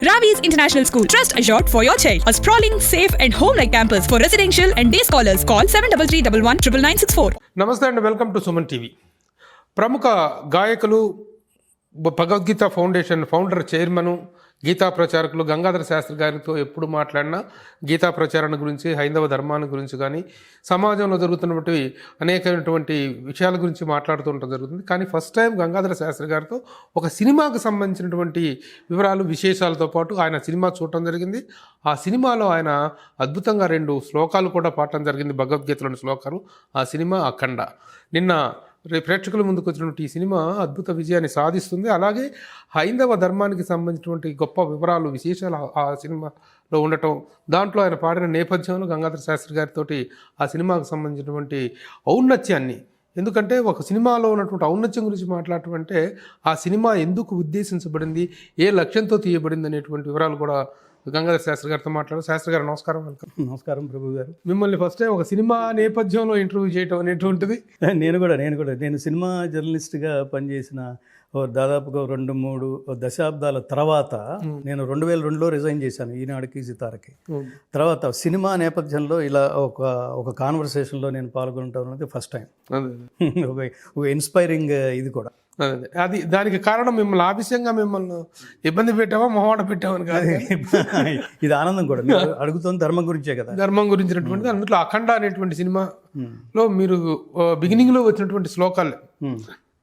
Ravi's International School. Trust assured for your child. A sprawling, safe and home-like campus for residential and day scholars. Call 7331 నమస్తే అండి, welcome to Suman TV. ప్రముఖ గాయకులు, Bhagavad Gita foundation founder, chairman, Gita ప్రచారకులు గంగాధర శాస్త్రి గారితో ఎప్పుడు మాట్లాడినా గీతా ప్రచారణ గురించి, హైందవ ధర్మాన్ని గురించి కానీ, సమాజంలో జరుగుతున్నటువంటి అనేకమైనటువంటి విషయాల గురించి మాట్లాడుతూ ఉండటం జరుగుతుంది. కానీ ఫస్ట్ టైం గంగాధర శాస్త్రి గారితో ఒక సినిమాకు సంబంధించినటువంటి వివరాలు, విశేషాలతో పాటు ఆయన సినిమా చూడటం జరిగింది. ఆ సినిమాలో ఆయన అద్భుతంగా 2 శ్లోకాలు కూడా పాడటం జరిగింది, భగవద్గీతలోని శ్లోకాలు. ఆ సినిమా అఖండ. నిన్న ప్రేక్షకుల ముందుకు వచ్చినటువంటి ఈ సినిమా అద్భుత విజయాన్ని సాధిస్తుంది. అలాగే హైందవ ధర్మానికి సంబంధించినటువంటి గొప్ప వివరాలు, విశేషాలు ఆ సినిమాలో ఉండటం, దాంట్లో ఆయన పాడిన నేపథ్యంలో గంగాధర శాస్త్రి గారితో ఆ సినిమాకు సంబంధించినటువంటి ఔన్నత్యాన్ని, ఎందుకంటే ఒక సినిమాలో ఉన్నటువంటి ఔన్నత్యం గురించి మాట్లాడటం అంటే ఆ సినిమా ఎందుకు ఉద్దేశించబడింది, ఏ లక్ష్యంతో తీయబడింది అనేటువంటి వివరాలు కూడా గంగాధర శాస్త్రి గారితో మాట్లాడారు. శాస్త్రి గారు నమస్కారం. వెల్కమ్. నమస్కారం ప్రభు గారు. మిమ్మల్ని ఫస్ట్ టైం ఒక సినిమా నేపథ్యంలో ఇంటర్వ్యూ చేయటం అనేటువంటిది, నేను సినిమా జర్నలిస్ట్గా పనిచేసిన దాదాపుగా 2-3 దశాబ్దాల తర్వాత నేను 2002లో రిజైన్ చేశాను ఈనాడుకి, సితారకి. తర్వాత సినిమా నేపథ్యంలో ఇలా ఒక కాన్వర్సేషన్లో నేను పాల్గొనటం అనేది ఫస్ట్ టైం. ఒక ఇన్స్పైరింగ్ ఇది కూడా. అది దానికి కారణం మిమ్మల్ని ఆవిషయంగా మిమ్మల్ని ఇబ్బంది పెట్టావా, మొహమాట పెట్టామని కాదు. ఇది ఆనందం కూడా. అడుగుతుంది ధర్మం గురించే కదా. ధర్మం గురించినటువంటి అందులో అఖండ అనేటువంటి సినిమాలో మీరు బిగినింగ్లో వచ్చినటువంటి శ్లోకాలు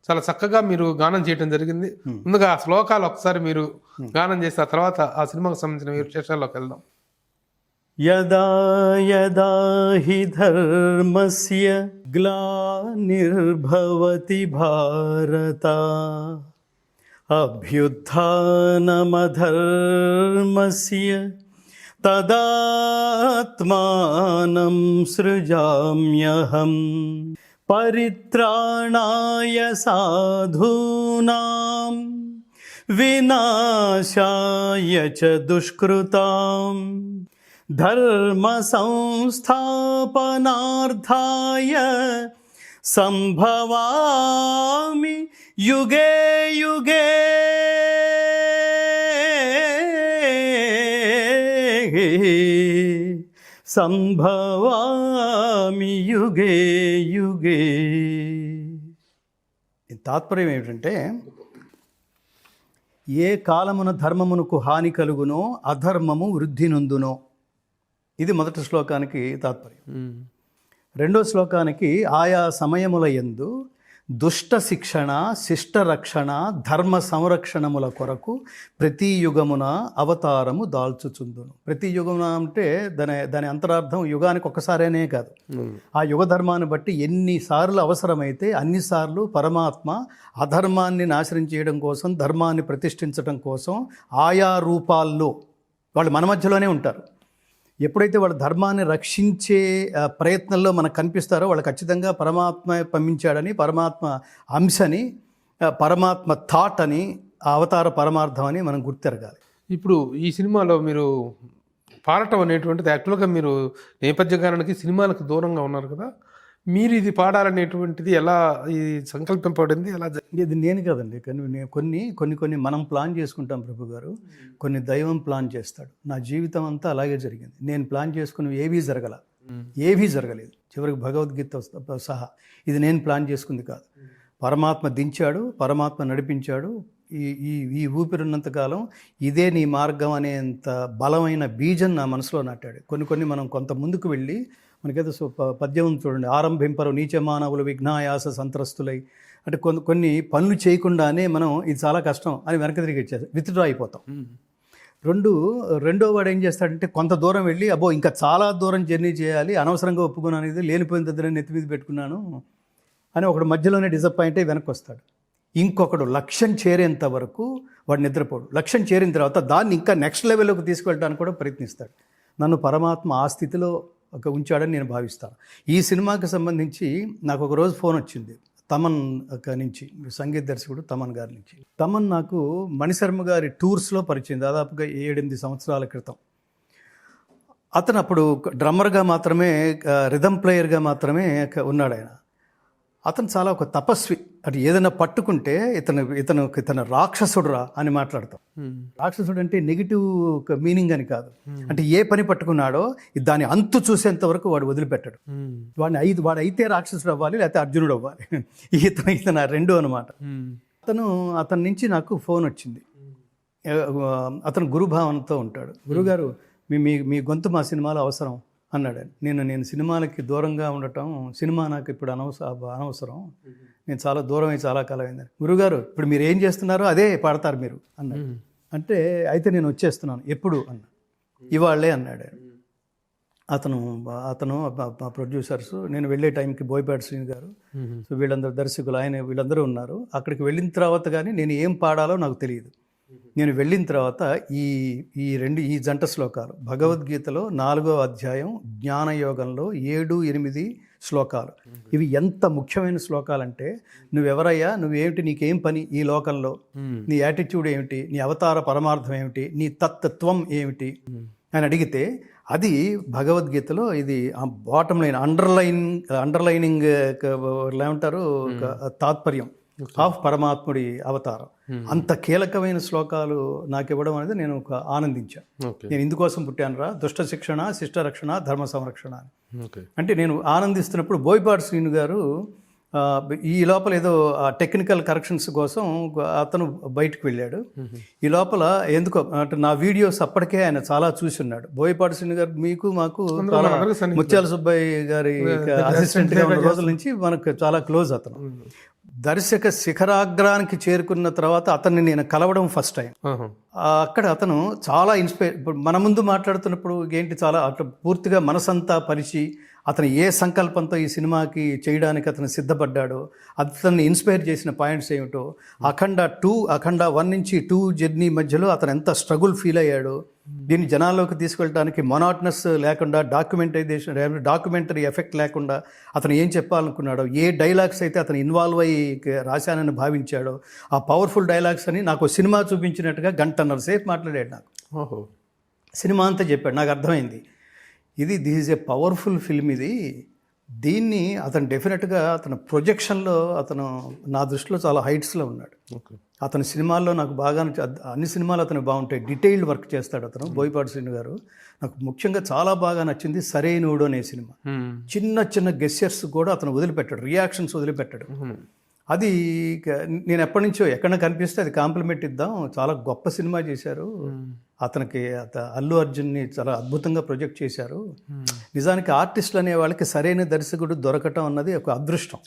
చాలా చక్కగా మీరు గానం చేయడం జరిగింది. ముందుగా ఆ శ్లోకాలు ఒకసారి మీరు గానం చేస్తే ఆ తర్వాత ఆ సినిమాకు సంబంధించిన విశేషాల్లోకి వెళ్దాం. యదా యదా హి ధర్మస్య గ్లానిర్భవతి భారత అభ్యుత్థానమధర్మస్య తదాత్మానం సృజామ్యహం పరిత్రాణాయ సాధూనాం వినాశాయ చ దుష్కృతాం ధర్మ సంస్థాపనార్థాయ సంభవామి యుగే యుగే. సంభవామి యుగే యుగే. తాత్పర్యం ఏమిటంటే, ఏ కాలమున ధర్మమునకు హాని కలుగునో అధర్మము వృద్ధి నొందునో. ఇది మొదటి శ్లోకానికి తాత్పర్యం. రెండో శ్లోకానికి ఆయా సమయముల యందు దుష్ట శిక్షణ, శిష్ట రక్షణ, ధర్మ సంరక్షణముల కొరకు ప్రతి యుగమున అవతారము దాల్చుచుందును. ప్రతి యుగమున అంటే దాని అంతరార్థం యుగానికి ఒక్కసారేనే కాదు. ఆ యుగ ధర్మాన్ని బట్టి ఎన్నిసార్లు అవసరమైతే అన్నిసార్లు పరమాత్మ అధర్మాన్ని నాశనం చేయడం కోసం, ధర్మాన్ని ప్రతిష్ఠించడం కోసం ఆయా రూపాల్లో వాళ్ళు మన మధ్యలోనే ఉంటారు. ఎప్పుడైతే వాళ్ళ ధర్మాన్ని రక్షించే ప్రయత్నంలో మనకు కనిపిస్తారో వాళ్ళు ఖచ్చితంగా పరమాత్మ పంపించాడని, పరమాత్మ అంశని, పరమాత్మ థాట్ అని, అవతార పరమార్థం అని మనం గుర్తెరగాలి. ఇప్పుడు ఈ సినిమాలో మీరు పాడటం అనేటువంటిది యాక్చువల్గా మీరు నేపథ్య గానానికి సినిమాలకు దూరంగా ఉన్నారు కదా, మీరు ఇది పాడాలనేటువంటిది ఎలా ఈ సంకల్పం పడింది, ఎలా? ఇది నేను కదండి, కొన్ని మనం ప్లాన్ చేసుకుంటాం ప్రభు గారు, కొన్ని దైవం ప్లాన్ చేస్తాడు. నా జీవితం అంతా అలాగే జరిగింది. నేను ప్లాన్ చేసుకుని ఏవీ జరగలేదు. చివరికి భగవద్గీత సహా ఇది నేను ప్లాన్ చేసుకుంది కాదు. పరమాత్మ దించాడు, పరమాత్మ నడిపించాడు. ఈ ఊపిరిన్నంతకాలం ఇదే నీ మార్గం అనేంత బలమైన బీజం నా మనసులో నాటాడు. కొన్ని మనం కొంత ముందుకు వెళ్ళి, మనకైతే పద్యం చూడండి, ఆరంభింపరు నీచ మానవులు విఘ్నాయాస సంత్రస్తులై అంటే కొన్ని పనులు చేయకుండానే మనం ఇది చాలా కష్టం అని వెనక తిరిగి వచ్చేది, విత్డ్రా అయిపోతాం. రెండో వాడు ఏం చేస్తాడంటే కొంత దూరం వెళ్ళి అబ్బో ఇంకా చాలా దూరం జర్నీ చేయాలి, అనవసరంగా ఒప్పుకున్నాను, ఇది లేనిపోయిన దగ్గర నెత్తి మీద పెట్టుకున్నాను అని ఒకడు మధ్యలోనే డిసప్పాయింట్ అయ్యి వెనక్కి వస్తాడు. ఇంకొకడు లక్ష్యం చేరేంత వరకు వాడు నిద్రపోడు. లక్ష్యం చేరిన తర్వాత దాన్ని ఇంకా నెక్స్ట్ లెవెల్లోకి తీసుకెళ్ళడానికి కూడా ప్రయత్నిస్తాడు. నన్ను పరమాత్మ ఆ స్థితిలో ఉంచాడని నేను భావిస్తాను. ఈ సినిమాకి సంబంధించి నాకు ఒక రోజు ఫోన్ వచ్చింది తమన్ నుంచి, సంగీత దర్శకుడు తమన్ గారి నుంచి. తమన్ నాకు మణిశర్మ గారి టూర్స్లో పరిచయం, దాదాపుగా 7-8 సంవత్సరాల క్రితం. అతను అప్పుడు డ్రమ్మర్గా మాత్రమే, రిథమ్ ప్లేయర్గా మాత్రమే ఉన్నాడు ఆయన. అతను చాలా ఒక తపస్వి. అంటే ఏదైనా పట్టుకుంటే ఇతను రాక్షసుడురా అని మాట్లాడతాం. రాక్షసుడు అంటే నెగిటివ్ మీనింగ్ అని కాదు. అంటే ఏ పని పట్టుకున్నాడో దాని అంతు చూసేంత వరకు వాడు వదిలిపెట్టాడు. వాడు అయితే రాక్షసుడు అవ్వాలి, లేకపోతే అర్జునుడు అవ్వాలి. ఇతను రెండు అనమాట. అతని నుంచి నాకు ఫోన్ వచ్చింది. అతను గురుభావనతో ఉంటాడు. గురుగారు, మీ గొంతు మా సినిమాలో అవసరం అన్నాడు. నేను సినిమాలకి దూరంగా ఉండటం, సినిమా నాకు ఇప్పుడు అనవసరం, నేను చాలా దూరం అయి చాలా కాలం అయిందని. గురుగారు, ఇప్పుడు మీరు ఏం చేస్తున్నారో అదే పాడతారు మీరు అన్నాడు. అంటే అయితే నేను వచ్చేస్తున్నాను. ఎప్పుడు అన్నా. ఇవాళ్లే అన్నాడు. అతను ప్రొడ్యూసర్స్, నేను వెళ్ళే టైంకి బోయపాటి శ్రీని గారు, సో వీళ్ళందరూ దర్శకులు, వీళ్ళందరూ ఉన్నారు. అక్కడికి వెళ్ళిన తర్వాత కానీ నేను ఏం పాడాలో నాకు తెలియదు. నేను వెళ్ళిన తర్వాత ఈ జంట శ్లోకాలు భగవద్గీతలో 4వ అధ్యాయం జ్ఞానయోగంలో 7-8 శ్లోకాలు. ఇవి ఎంత ముఖ్యమైన శ్లోకాలంటే, నువ్వెవరయ్యా, నువ్వేమిటి, నీకేం పని ఈ లోకంలో, నీ యాటిట్యూడ్ ఏమిటి, నీ అవతార పరమార్థం ఏమిటి, నీ తత్వం ఏమిటి అని అడిగితే అది భగవద్గీతలో ఇది బాటమ్ లైన్ అండర్లైనింగ్ ఏమంటారు తాత్పర్యం ఆఫ్ పరమాత్ముడి అవతారం. అంత కీలకమైన శ్లోకాలు నాకు ఇవ్వడం అనేది నేను ఆనందించాను. నేను ఇందుకోసం పుట్టానురా, దుష్ట శిక్షణ, శిష్ట రక్షణ, ధర్మ సంరక్షణ అని. అంటే నేను ఆనందిస్తున్నప్పుడు బోయపాటి శ్రీను గారు ఈ లోపల ఏదో టెక్నికల్ కరెక్షన్స్ కోసం అతను బయటకు వెళ్ళాడు. ఈ లోపల ఎందుకో అంటే నా వీడియోస్ అప్పటికే ఆయన చాలా చూసి ఉన్నాడు. బోయపాటి శ్రీను గారు మీకు మాకు ముత్యాల సుబ్బయ్య గారి అసిస్టెంట్గా ఉన్న రోజుల నుంచి మనకు చాలా క్లోజ్. అతను దర్శక శిఖరాగ్రానికి చేరుకున్న తర్వాత అతన్ని నేను కలవడం ఫస్ట్ టైం. అక్కడ అతను చాలా ఇప్పుడు మన ముందు మాట్లాడుతున్నప్పుడు ఏంటి చాలా అట్లా పూర్తిగా మనసంతా పరిచి అతను ఏ సంకల్పంతో ఈ సినిమాకి చేయడానికి అతను సిద్ధపడ్డాడో, అతన్ని ఇన్స్పైర్ చేసిన పాయింట్స్ ఏమిటో, అఖండ 1 నుంచి 2 జర్నీ మధ్యలో అతను ఎంత స్ట్రగుల్ ఫీల్ అయ్యాడో, దీన్ని జనాల్లోకి తీసుకెళ్ళడానికి మొనాటనస్ లేకుండా, డాక్యుమెంటరీ ఎఫెక్ట్ లేకుండా అతను ఏం చెప్పాలనుకున్నాడో, ఏ డైలాగ్స్ అయితే అతను ఇన్వాల్వ్ అయ్యి రాశానని భావించాడో, ఆ పవర్ఫుల్ డైలాగ్స్ అని నాకు సినిమా చూపించినట్టుగా 1.5 సేపు మాట్లాడాడు నాకు. సినిమా అంతా చెప్పాడు. నాకు అర్థమైంది this is a powerful film. దీన్ని అతను డెఫినెట్గా అతను ప్రొజెక్షన్లో అతను నా దృష్టిలో చాలా హైట్స్లో ఉన్నాడు. అతని సినిమాల్లో నాకు బాగా అన్ని సినిమాలు అతను బాగుంటాయి. డీటెయిల్డ్ వర్క్ చేస్తాడు అతను. బోయపాటి శ్రీను గారు నాకు ముఖ్యంగా చాలా బాగా నచ్చింది సరైనోడు అనే సినిమా. చిన్న గెస్చర్స్ కూడా అతను వదిలిపెట్టాడు, రియాక్షన్స్ వదిలిపెట్టాడు. అది నేను ఎప్పటి నుంచో ఎక్కడ కనిపిస్తే అది కాంప్లిమెంట్ ఇద్దాం, చాలా గొప్ప సినిమా చేశారు. అతనికి అల్లు అర్జున్ని చాలా అద్భుతంగా ప్రొజెక్ట్ చేశారు. నిజానికి ఆర్టిస్టులు అనే వాళ్ళకి సరైన దర్శకుడు దొరకటం అన్నది ఒక అదృష్టం.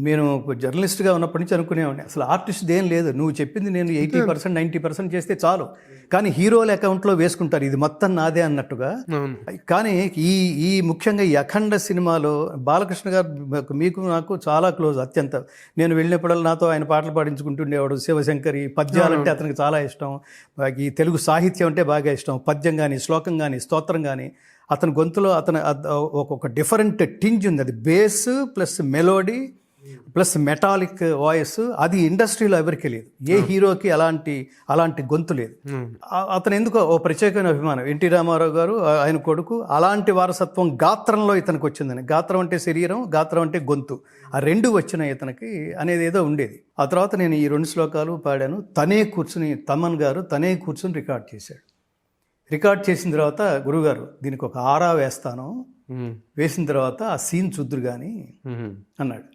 నేను జర్నలిస్ట్గా ఉన్నప్పటి నుంచి అనుకునేవాడిని, అసలు ఆర్టిస్ట్ ఏం లేదు, నువ్వు చెప్పింది నేను 80% 90% చేస్తే చాలు, కానీ హీరోల అకౌంట్లో వేసుకుంటారు ఇది మొత్తం నాదే అన్నట్టుగా. కానీ ఈ ముఖ్యంగా ఈ అఖండ సినిమాలో బాలకృష్ణ గారు మీకు నాకు చాలా క్లోజ్, అత్యంత. నేను వెళ్ళినప్పుడల్లా నాతో ఆయన పాటలు పాడించుకుంటుండేవాడు. శివశంకరి పద్యాలంటే అతనికి చాలా ఇష్టం, ఈ తెలుగు సాహిత్యం అంటే బాగా ఇష్టం. పద్యం కానీ, శ్లోకం కానీ, స్తోత్రం కానీ అతని గొంతులో ఒక డిఫరెంట్ టింజ్ ఉంది. అది base plus melody plus metallic voice. అది ఇండస్ట్రీలో ఎవరికి లేదు, ఏ హీరోకి అలాంటి గొంతు లేదు. అతను ఎందుకో ఓ ప్రత్యేకమైన అభిమానం. ఎన్టీ రామారావు గారు ఆయన కొడుకు, అలాంటి వారసత్వం గాత్రంలో ఇతనికి వచ్చిందని. గాత్రం అంటే శరీరం, గాత్రం అంటే గొంతు, ఆ 2 వచ్చినాయి ఇతనికి అనేది ఏదో ఉండేది. ఆ తర్వాత నేను ఈ 2 శ్లోకాలు పాడాను. తమన్ గారు తనే కూర్చుని రికార్డ్ చేశాడు. రికార్డ్ చేసిన తర్వాత, గురుగారు దీనికి ఒక ఆరా వేస్తాను, వేసిన తర్వాత ఆ సీన్ చూద్దురు కానీ అన్నాడు.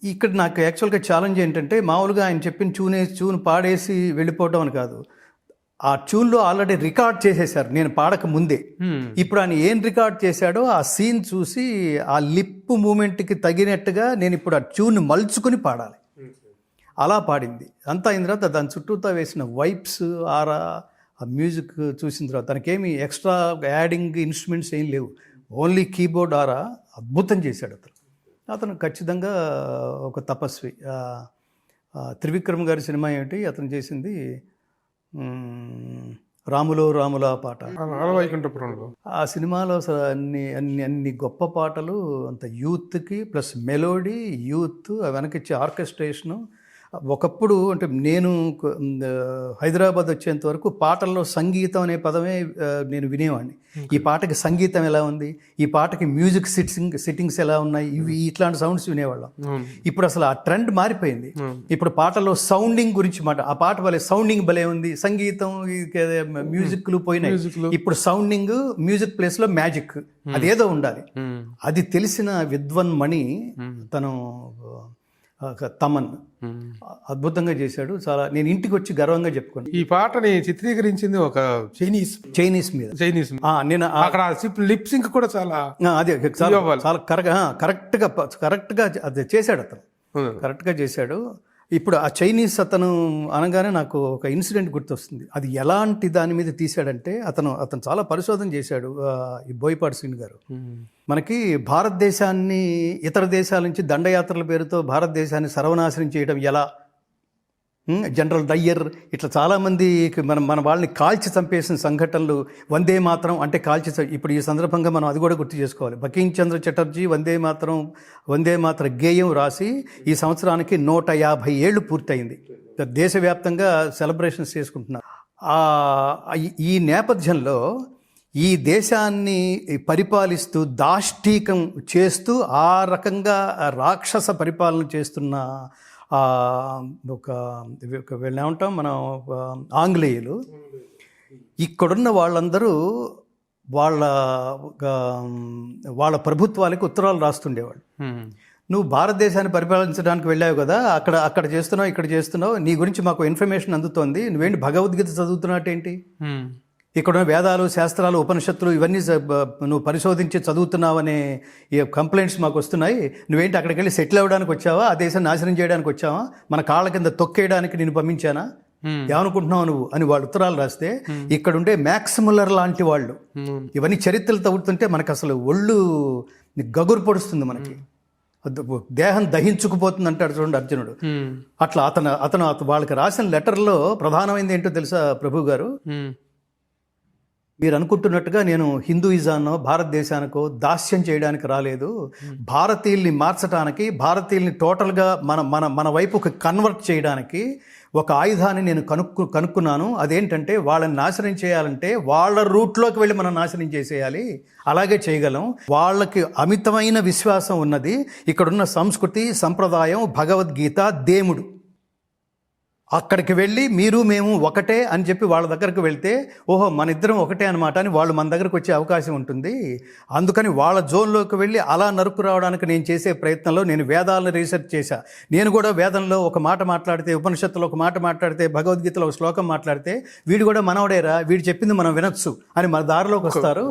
ఇక్కడ నాకు యాక్చువల్గా ఛాలెంజ్ ఏంటంటే, మామూలుగా ఆయన చెప్పిన ట్యూన్ పాడేసి వెళ్ళిపోవడం అని కాదు, ఆ ట్యూన్లో ఆల్రెడీ రికార్డ్ చేసేసారు నేను పాడక ముందే. ఇప్పుడు ఆయన ఏం రికార్డ్ చేశాడో ఆ సీన్ చూసి ఆ లిప్ మూమెంట్కి తగినట్టుగా నేను ఇప్పుడు ఆ ట్యూన్ మలుచుకుని పాడాలి. అలా పాడింది. అంతా అయిన తర్వాత దాని చుట్టూతో వేసిన వైబ్స్, ఆరా, ఆ మ్యూజిక్ చూసిన తర్వాత తనకేమి ఎక్స్ట్రా యాడింగ్ ఇన్స్ట్రుమెంట్స్ ఏం లేవు, ఓన్లీ కీబోర్డ్ ఆరా. అద్భుతం చేశాడు అతను ఖచ్చితంగా ఒక తపస్వి. త్రివిక్రమ్ గారి సినిమా ఏమిటి అతను చేసింది, రాములా పాట. ఆ సినిమాలో అన్ని గొప్ప పాటలు, అంత యూత్కి ప్లస్ మెలోడీ, యూత్ వెనకిచ్చే ఆర్కెస్ట్రేషను, ఒకప్పుడు అంటే నేను హైదరాబాద్ వచ్చేంత వరకు పాటల్లో సంగీతం అనే పదమే నేను వినేవాడిని. ఈ పాటకి సంగీతం ఎలా ఉంది, ఈ పాటకి మ్యూజిక్ సిట్టింగ్స్ ఎలా ఉన్నాయి, ఇవి ఇట్లాంటి సౌండ్స్ వినేవాళ్ళం. ఇప్పుడు అసలు ఆ ట్రెండ్ మారిపోయింది. ఇప్పుడు పాటల్లో సౌండింగ్ గురించి ఆ పాట భలే సౌండింగ్ భలే ఉంది, సంగీతం మ్యూజిక్లు పోయినాయి. ఇప్పుడు సౌండింగ్ మ్యూజిక్ ప్లేస్ లో మ్యాజిక్ అదేదో ఉండాలి. అది తెలిసిన విద్వన్ మణి తను తమన్ అద్భుతంగా చేశాడు. చాలా నేను ఇంటికి వచ్చి గర్వంగా చెప్పుకోండి. ఈ పాటని చిత్రీకరించింది ఒక చైనీస్ మీద. నేను అక్కడ లిప్ సింక్ కూడా చాలా అదే చాలా కరెక్ట్గా అది చేశాడు. అతను కరెక్ట్గా చేశాడు. ఇప్పుడు ఆ చైనీస్ అతను అనగానే నాకు ఒక ఇన్సిడెంట్ గుర్తొస్తుంది. అది ఎలాంటి దాని మీద తీశాడంటే అతను చాలా పరిశోధన చేశాడు. ఈ బోయపాటి శ్రీను గారు మనకి భారతదేశాన్ని ఇతర దేశాల నుంచి దండయాత్రల పేరుతో భారతదేశాన్ని సర్వనాశనం చేయడం ఎలా, జనరల్ డయ్యర్ ఇట్లా చాలామంది మన వాళ్ళని కాల్చి చంపేసిన సంఘటనలు, వందే మాత్రం అంటే ఇప్పుడు ఈ సందర్భంగా మనం అది కూడా గుర్తు చేసుకోవాలి. బంకిం చంద్ర చటర్జీ వందే మాత్ర గేయం రాసి ఈ సంవత్సరానికి 150 ఏళ్ళు పూర్తయింది. దేశవ్యాప్తంగా సెలబ్రేషన్స్ చేసుకుంటున్నారు. ఈ నేపథ్యంలో ఈ దేశాన్ని పరిపాలిస్తూ దాష్టీకం చేస్తూ ఆ రకంగా రాక్షస పరిపాలన చేస్తున్న ఏమంటాం మనం ఆంగ్లేయులు ఇక్కడున్న వాళ్ళందరూ వాళ్ళ ప్రభుత్వాలకు ఉత్తరాలు రాస్తుండేవాళ్ళు. నువ్వు భారతదేశాన్ని పరిపాలించడానికి వెళ్ళావు కదా, అక్కడ చేస్తున్నావు, ఇక్కడ చేస్తున్నావు, నీ గురించి మాకు ఇన్ఫర్మేషన్ అందుతోంది, నువ్వేంటి భగవద్గీత చదువుతున్నట్టేంటి, ఇక్కడ వేదాలు శాస్త్రాలు ఉపనిషత్తులు ఇవన్నీ నువ్వు పరిశోధించి చదువుతున్నావనే కంప్లైంట్స్ మాకు వస్తున్నాయి, నువ్వేంటి అక్కడికి వెళ్ళి సెటిల్ అవ్వడానికి వచ్చావా, ఆ దేశాన్ని నాశనం చేయడానికి వచ్చావా, మన కాళ్ళ కింద తొక్కేయడానికి నేను పంపించానా, ఏమనుకుంటున్నావు నువ్వు అని వాళ్ళు ఉత్తరాలు రాస్తే ఇక్కడుండే మ్యాక్స్ ముల్లర్ లాంటి వాళ్ళు ఇవన్నీ చరిత్రలు తవ్వుతుంటే మనకు అసలు ఒళ్ళు గగురు పొడుస్తుంది, మనకి దేహం దహించుకుపోతుంది అంటాడు చూడండి అర్జునుడు. అట్లా అతను వాళ్ళకి రాసిన లెటర్లో ప్రధానమైనది ఏంటో తెలుసా ప్రభు గారు, మీరు అనుకుంటున్నట్టుగా నేను హిందూయిజాన్నో భారతదేశానికో దాస్యం చేయడానికి రాలేదు, భారతీయుల్ని మార్చడానికి, భారతీయుల్ని టోటల్గా మన వైపుకి కన్వర్ట్ చేయడానికి ఒక ఆయుధాన్ని నేను కనుక్కున్నాను. అదేంటంటే వాళ్ళని నాశనం చేయాలంటే వాళ్ళ రూట్లోకి వెళ్ళి మనం నాశనం చేసేయాలి, అలాగే చేయగలం. వాళ్ళకి అమితమైన విశ్వాసం ఉన్నది, ఇక్కడున్న సంస్కృతి సంప్రదాయం భగవద్గీత దేవుడు, అక్కడికి వెళ్ళి మీరు మేము ఒకటే అని చెప్పి వాళ్ళ దగ్గరకు వెళ్తే ఓహో మన ఇద్దరం ఒకటే అనమాట అని వాళ్ళు మన దగ్గరకు వచ్చే అవకాశం ఉంటుంది. అందుకని వాళ్ళ జోన్లోకి వెళ్ళి అలా నరుకు రావడానికి నేను చేసే ప్రయత్నంలో నేను వేదాలను రీసెర్చ్ చేశా. నేను కూడా వేదంలో ఒక మాట మాట్లాడితే, ఉపనిషత్తులో ఒక మాట మాట్లాడితే, భగవద్గీతలో ఒక శ్లోకం మాట్లాడితే వీడు కూడా మనవడేరా, వీడు చెప్పింది మనం వినొచ్చు అని మన దారిలోకి వస్తారు.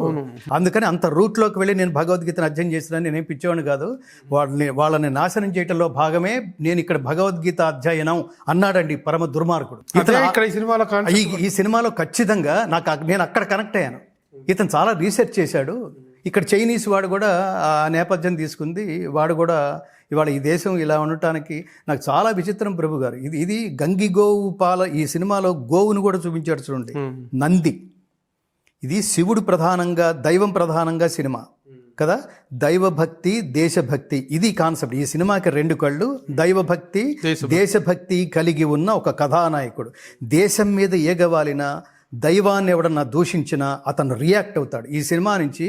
అందుకని అంత రూట్లోకి వెళ్ళి నేను భగవద్గీతను అధ్యయనం చేసినా నేనేం పిచ్చేవాడిని కాదు. వాళ్ళని నాశనం చేయడంలో భాగమే నేను ఇక్కడ భగవద్గీత అధ్యయనం అన్నాడండి పరమ దుర్మార్గుడు. ఈ సినిమాలో ఖచ్చితంగా నేను అక్కడ కనెక్ట్ అయ్యాను. ఇతను చాలా రీసెర్చ్ చేశాడు. ఇక్కడ చైనీస్ వాడు కూడా ఆ నేపథ్యం తీసుకుంది. వాడు కూడా ఇవాళ ఈ దేశం ఇలా ఉండటానికి నాకు చాలా విచిత్రం ప్రభు గారు. ఇది గంగిగోవు ఈ సినిమాలో గోవును కూడా చూపించాడు చూడండి, నంది. ఇది శివుడు ప్రధానంగా, దైవం ప్రధానంగా సినిమా కదా, దైవభక్తి దేశభక్తి ఇది కాన్సెప్ట్. ఈ సినిమాకి 2 కళ్ళు, దైవభక్తి దేశభక్తి కలిగి ఉన్న ఒక కథానాయకుడు. దేశం మీద ఏగవాలినా, దైవాన్ని ఎవడన్నా దూషించినా అతను రియాక్ట్ అవుతాడు. ఈ సినిమా నుంచి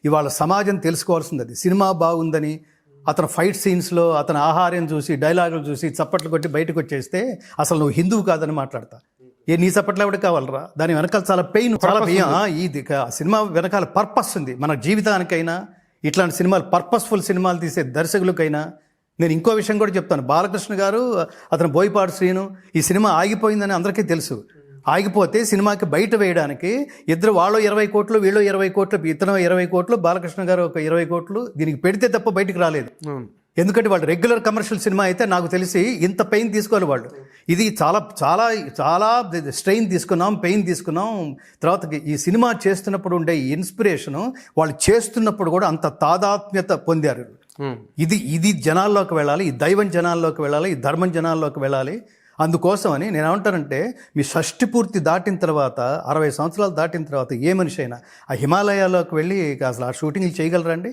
ఇవాళ సమాజం తెలుసుకోవాల్సింది అది. సినిమా బాగుందని అతను ఫైట్ సీన్స్లో అతను ఆహార్యం చూసి, డైలాగులు చూసి చప్పట్లు కొట్టి బయటకు వచ్చేస్తే అసలు నువ్వు హిందువు కాదని మాట్లాడతా. నీ చప్పట్లు ఎవరికి కావాలరా, దాని వెనకాల చాలా పెయిన్, చాలా భయం. ఇది సినిమా వెనకాల పర్పస్ ఉంది. మన జీవితానికైనా ఇట్లాంటి సినిమాలు, పర్పస్ఫుల్ సినిమాలు తీసే దర్శకులకైనా. నేను ఇంకో విషయం కూడా చెప్తాను. బాలకృష్ణ గారు, అతను బోయపాటి శ్రీను, ఈ సినిమా ఆగిపోయిందని అందరికీ తెలుసు. ఆగిపోతే సినిమాకి బయట వేయడానికి ఇద్దరు, వాళ్ళు 20 కోట్లు వీళ్ళు 20 కోట్లు, ఇతను 20 కోట్లు, బాలకృష్ణ గారు ఒక 20 కోట్లు దీనికి పెడితే తప్ప బయటికి రాలేదు. ఎందుకంటే వాళ్ళు రెగ్యులర్ కమర్షియల్ సినిమా అయితే నాకు తెలిసి ఇంత పెయిన్ తీసుకోవాలి వాళ్ళు. ఇది చాలా చాలా చాలా స్ట్రెయిన్ తీసుకున్నాం, పెయిన్ తీసుకున్నాం. తర్వాత ఈ సినిమా చేస్తున్నప్పుడు ఉండే ఇన్స్పిరేషను వాళ్ళు చేస్తున్నప్పుడు కూడా అంత తాదాత్మ్యత పొందారు. ఇది జనాల్లోకి వెళ్ళాలి, ఈ దైవం జనాల్లోకి వెళ్ళాలి, ఈ ధర్మం జనాల్లోకి వెళ్ళాలి. అందుకోసమని నేను ఏమంటానంటే, మీ షష్టి పూర్తి దాటిన తర్వాత, 60 సంవత్సరాలు దాటిన తర్వాత ఏ మనిషి అయినా ఆ హిమాలయాల్లోకి వెళ్ళి అసలు ఆ షూటింగ్లు చేయగలరండి?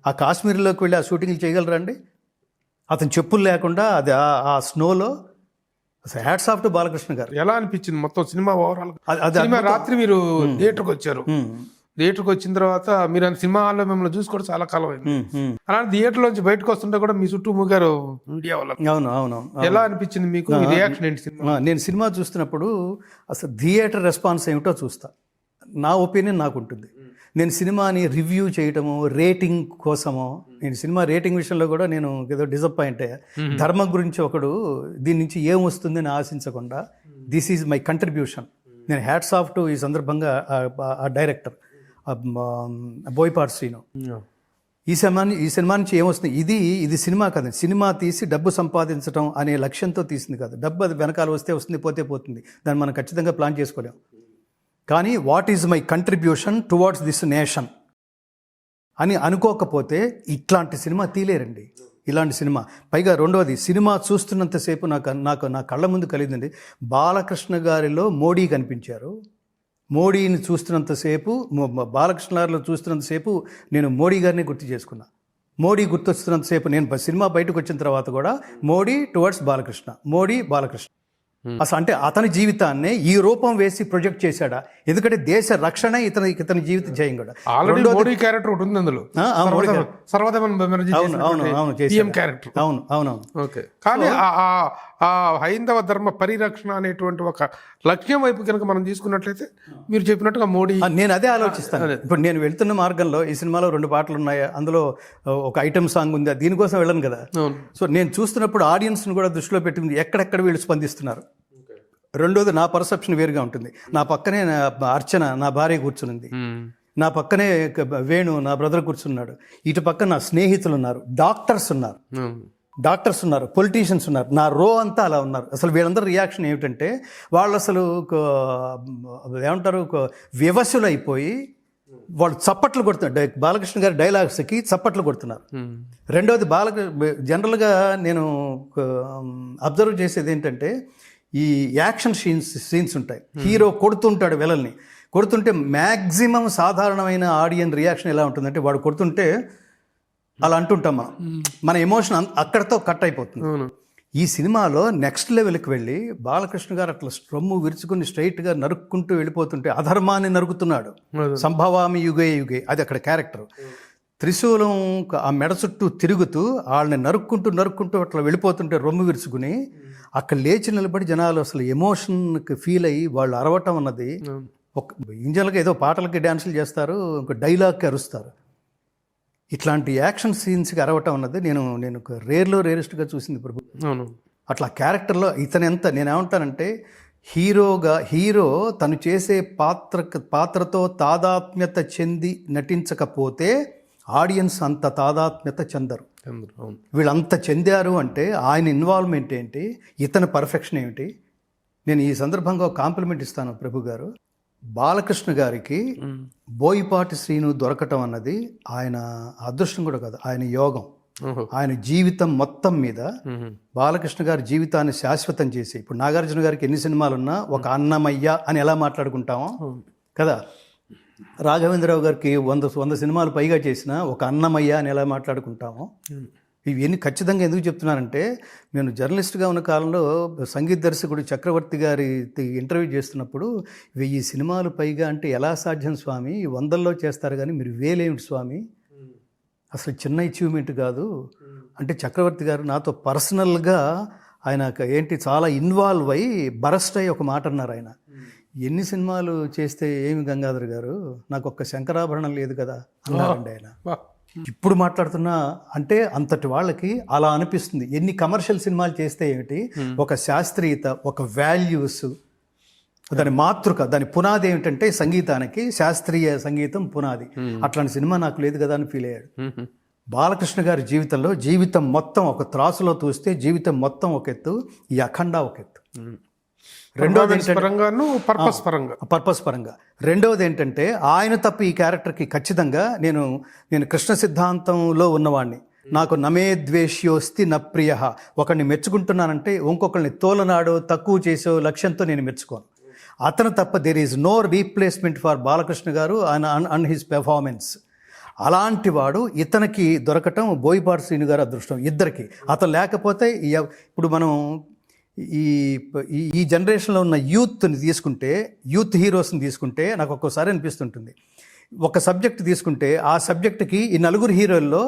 ఆ కాశ్మీర్లోకి వెళ్ళి ఆ షూటింగ్లు చేయగలరండి? అతను చెప్పులు లేకుండా అది ఆ స్నోలో అసలు హ్యాట్స్ ఆఫ్ టు బాలకృష్ణ గారు. ఎలా అనిపించింది మొత్తం సినిమా ఓవరాల్? అది సినిమా రాత్రి మీరు థియేటర్కి వచ్చారు. థియేటర్కి వచ్చిన తర్వాత మీరు సినిమా హాల్లో మిమ్మల్ని చూసుకోవడం చాలా కాలం అయింది. అలాంటి థియేటర్ నుంచి బయటకు వస్తుంటే కూడా మీ చుట్టూ మూగారు మీడియా వల్ల. అవును. ఎలా అనిపించింది మీకు? రియాక్షన్ ఏంటి సినిమా? నేను సినిమా చూస్తున్నప్పుడు అసలు థియేటర్ రెస్పాన్స్ ఏమిటో చూస్తా. నా ఒపీనియన్ నాకు ఉంటుంది. నేను సినిమాని రివ్యూ చేయటము, రేటింగ్ కోసమో, నేను సినిమా రేటింగ్ విషయంలో కూడా నేను ఏదో డిసప్పాయింట్ అయ్యా. ధర్మం గురించి ఒకడు దీని నుంచి ఏం వస్తుందని ఆశించకుండా దిస్ ఈజ్ మై కంట్రిబ్యూషన్. నేను హ్యాట్స్ ఆఫ్ టు ఈ సందర్భంగా ఆ డైరెక్టర్ బోయపాటి శ్రీను. ఈ సినిమా నుంచి ఏమొస్తుంది, ఇది సినిమా కాదు, సినిమా తీసి డబ్బు సంపాదించడం అనే లక్ష్యంతో తీసింది కాదు. డబ్బు అది వెనకాల వస్తే వస్తుంది, పోతే పోతుంది, దాన్ని మనం ఖచ్చితంగా ప్లాన్ చేసుకోలేం. కానీ what is my contribution towards this nation అని అనుకోకపోతే ఇట్లాంటి సినిమా తీలేరండి. ఇలాంటి సినిమా పైగా రెండవది, సినిమా చూస్తున్నంతసేపు నా కళ్ళ ముందు కలిగిందండి. బాలకృష్ణ గారిలో మోడీ కనిపించారు. మోడీని చూస్తున్నంతసేపు, బాలకృష్ణ గారిలో చూస్తున్నంతసేపు నేను మోడీ గారిని గుర్తు చేసుకున్నా. మోడీ గుర్తొస్తున్నంతసేపు నేను సినిమా బయటకు వచ్చిన తర్వాత కూడా మోడీ టువర్డ్స్ బాలకృష్ణ, మోడీ బాలకృష్ణ. అసలు అంటే అతని జీవితాన్ని ఈ రూపం వేసి ప్రొజెక్ట్ చేశాడా? ఎందుకంటే దేశ రక్షణ ఇతని జీవిత జయం కూడా. ఆల్రెడీ మోడీ క్యారెక్టర్ ఒకటి ఉంది అందులో. అవును. ఓకే. కానీ ఆ హైందవ ధర్మ పరిరక్షణ అనేటువంటి ఒక లక్ష్యం వైపు కనుక మనం తీసుకున్నట్లయితే మీరు చెప్పినట్టుగా మోడీ, నేను అదే ఆలోచిస్తాను. ఇప్పుడు నేను వెళ్తున్న మార్గంలో ఈ సినిమాలో 2 పాటలు ఉన్నాయి, అందులో ఒక ఐటమ్ సాంగ్ ఉంది, దీనికోసం వెళ్ళను కదా. సో నేను చూస్తున్నప్పుడు ఆడియన్స్ని కూడా దృష్టిలో పెట్టుకుంది, ఎక్కడెక్కడ వీళ్ళు స్పందిస్తున్నారు. రెండోది, నా పర్సెప్షన్ వేరుగా ఉంటుంది. నా పక్కనే అర్చన నా భార్య కూర్చునింది, నా పక్కనే వేణు నా బ్రదర్ కూర్చున్నాడు, ఇటు పక్క నా స్నేహితులు ఉన్నారు, డాక్టర్స్ ఉన్నారు, పొలిటీషియన్స్ ఉన్నారు, నా రో అంతా అలా ఉన్నారు. అసలు వీళ్ళందరూ రియాక్షన్ ఏమిటంటే వాళ్ళు అసలు ఏమంటారు, వివశులు అయిపోయి వాళ్ళు చప్పట్లు కొడుతున్నారు. బాలకృష్ణ గారి డైలాగ్స్కి చప్పట్లు కొడుతున్నారు. రెండవది, జనరల్గా నేను అబ్జర్వ్ చేసేది ఏంటంటే, ఈ యాక్షన్ సీన్స్ ఉంటాయి, హీరో కొడుతుంటాడు విలన్ని, కొడుతుంటే మ్యాక్సిమం సాధారణమైన ఆడియన్ రియాక్షన్ ఎలా ఉంటుందంటే, వాడు కొడుతుంటే అలా అంటుంటాం మన ఎమోషన్ అక్కడితో కట్ అయిపోతుంది. ఈ సినిమాలో నెక్స్ట్ లెవెల్కి వెళ్ళి బాలకృష్ణ గారు అట్లా రొమ్ము విరుచుకుని స్ట్రైట్గా నరుక్కుంటూ వెళ్ళిపోతుంటే, అధర్మాన్ని నరుకుతున్నాడు, సంభవామి యుగే, అది అక్కడ క్యారెక్టర్. త్రిశూలం ఆ మెడ చుట్టూ తిరుగుతూ వాళ్ళని నరుక్కుంటూ అట్లా వెళ్ళిపోతుంటే రొమ్ము విరుచుకుని అక్కడ లేచి నిలబడి జనాలు అసలు ఎమోషన్కి ఫీల్ అయ్యి వాళ్ళు అరవటం అన్నది, ఒక ఇంజన్లకి ఏదో పాటలకి డ్యాన్సులు చేస్తారు, ఇంకో డైలాగ్కి అరుస్తారు. ఇట్లాంటి యాక్షన్ సీన్స్కి అరవటం అన్నది నేను రేరెస్ట్గా చూసింది ప్రభు. అట్లా క్యారెక్టర్లో నేనేమంటానంటే, హీరో తను చేసే పాత్రతో తాదాత్మ్యత చెంది నటించకపోతే ఆడియన్స్ అంత తాదాత్మ్యత చెందరు. వీళ్ళంత చెందారు అంటే ఆయన ఇన్వాల్వ్మెంట్ ఏంటి, ఇతని పర్ఫెక్షన్ ఏమిటి. నేను ఈ సందర్భంగా కాంప్లిమెంట్ ఇస్తాను ప్రభు గారు. బాలకృష్ణ గారికి బోయపాటి శ్రీను దొరకటం అన్నది ఆయన అదృష్టం కూడా కాదు, ఆయన యోగం. ఆయన జీవితం మొత్తం మీద బాలకృష్ణ గారి జీవితాన్ని శాశ్వతం చేసి, ఇప్పుడు నాగార్జున గారికి ఎన్ని సినిమాలున్నా ఒక అన్నమయ్య అని ఎలా మాట్లాడుకుంటామో కదా, రాఘవేంద్రరావు గారికి 100 సినిమాలు పైగా చేసిన ఒక అన్నమయ్య అని ఎలా మాట్లాడుకుంటామో, ఇవన్నీ ఖచ్చితంగా ఎందుకు చెప్తున్నానంటే, నేను జర్నలిస్ట్గా ఉన్న కాలంలో సంగీత దర్శకుడు చక్రవర్తి గారి ఇంటర్వ్యూ చేస్తున్నప్పుడు 1000 సినిమాలు పైగా అంటే ఎలా సాధ్యం స్వామి, 100లో చేస్తారు కానీ మీరు 1000 ఏమిటి స్వామి, అసలు చిన్న అచీవ్మెంట్ కాదు అంటే, చక్రవర్తి గారు నాతో పర్సనల్గా ఆయన చాలా ఇన్వాల్వ్ అయ్యి బరస్ట్ అయ్యి ఒక మాట అన్నారు. ఆయన ఎన్ని సినిమాలు చేస్తే ఏమి గంగాధర్ గారు, నాకు ఒక్క శంకరాభరణం లేదు కదా అన్నారండి ఆయన. ఇప్పుడు మాట్లాడుతున్నా అంటే అంతటి వాళ్ళకి అలా అనిపిస్తుంది. ఎన్ని కమర్షియల్ సినిమాలు చేస్తే ఏమిటి, ఒక శాస్త్రీయత, ఒక వాల్యూస్, దాని మాతృక, దాని పునాది ఏమిటంటే సంగీతానికి శాస్త్రీయ సంగీతం పునాది. అట్లాంటి సినిమా నాకు లేదు కదా అని ఫీల్ అయ్యాడు. బాలకృష్ణ గారి జీవితంలో జీవితం మొత్తం ఒక త్రాసులో చూస్తే జీవితం మొత్తం ఒక ఎత్తు, ఈ అఖండ ఒక ఎత్తు. రెండోది పర్పస్ పరంగా రెండవది ఏంటంటే, ఆయన తప్ప ఈ క్యారెక్టర్కి ఖచ్చితంగా నేను కృష్ణ సిద్ధాంతంలో ఉన్నవాడిని. నాకు నమే ద్వేష్యోస్తి న ప్రియ, ఒకరిని మెచ్చుకుంటున్నానంటే ఇంకొకరిని తోలనాడో తక్కువ చేసో లక్ష్యంతో నేను మెచ్చుకోను. అతను తప్ప there is no replacement for Balakrishna garu and his performance. అలాంటి వాడు ఇతనికి దొరకటం బోయపాటి శ్రీను గారు అదృష్టం, ఇద్దరికి. అతను లేకపోతే ఇప్పుడు మనం ఈ ఈ జనరేషన్లో ఉన్న యూత్ని తీసుకుంటే, యూత్ హీరోస్ని తీసుకుంటే నాకు ఒక్కోసారి అనిపిస్తుంటుంది, ఒక సబ్జెక్ట్ తీసుకుంటే ఆ సబ్జెక్ట్కి ఈ నలుగురు హీరోల్లో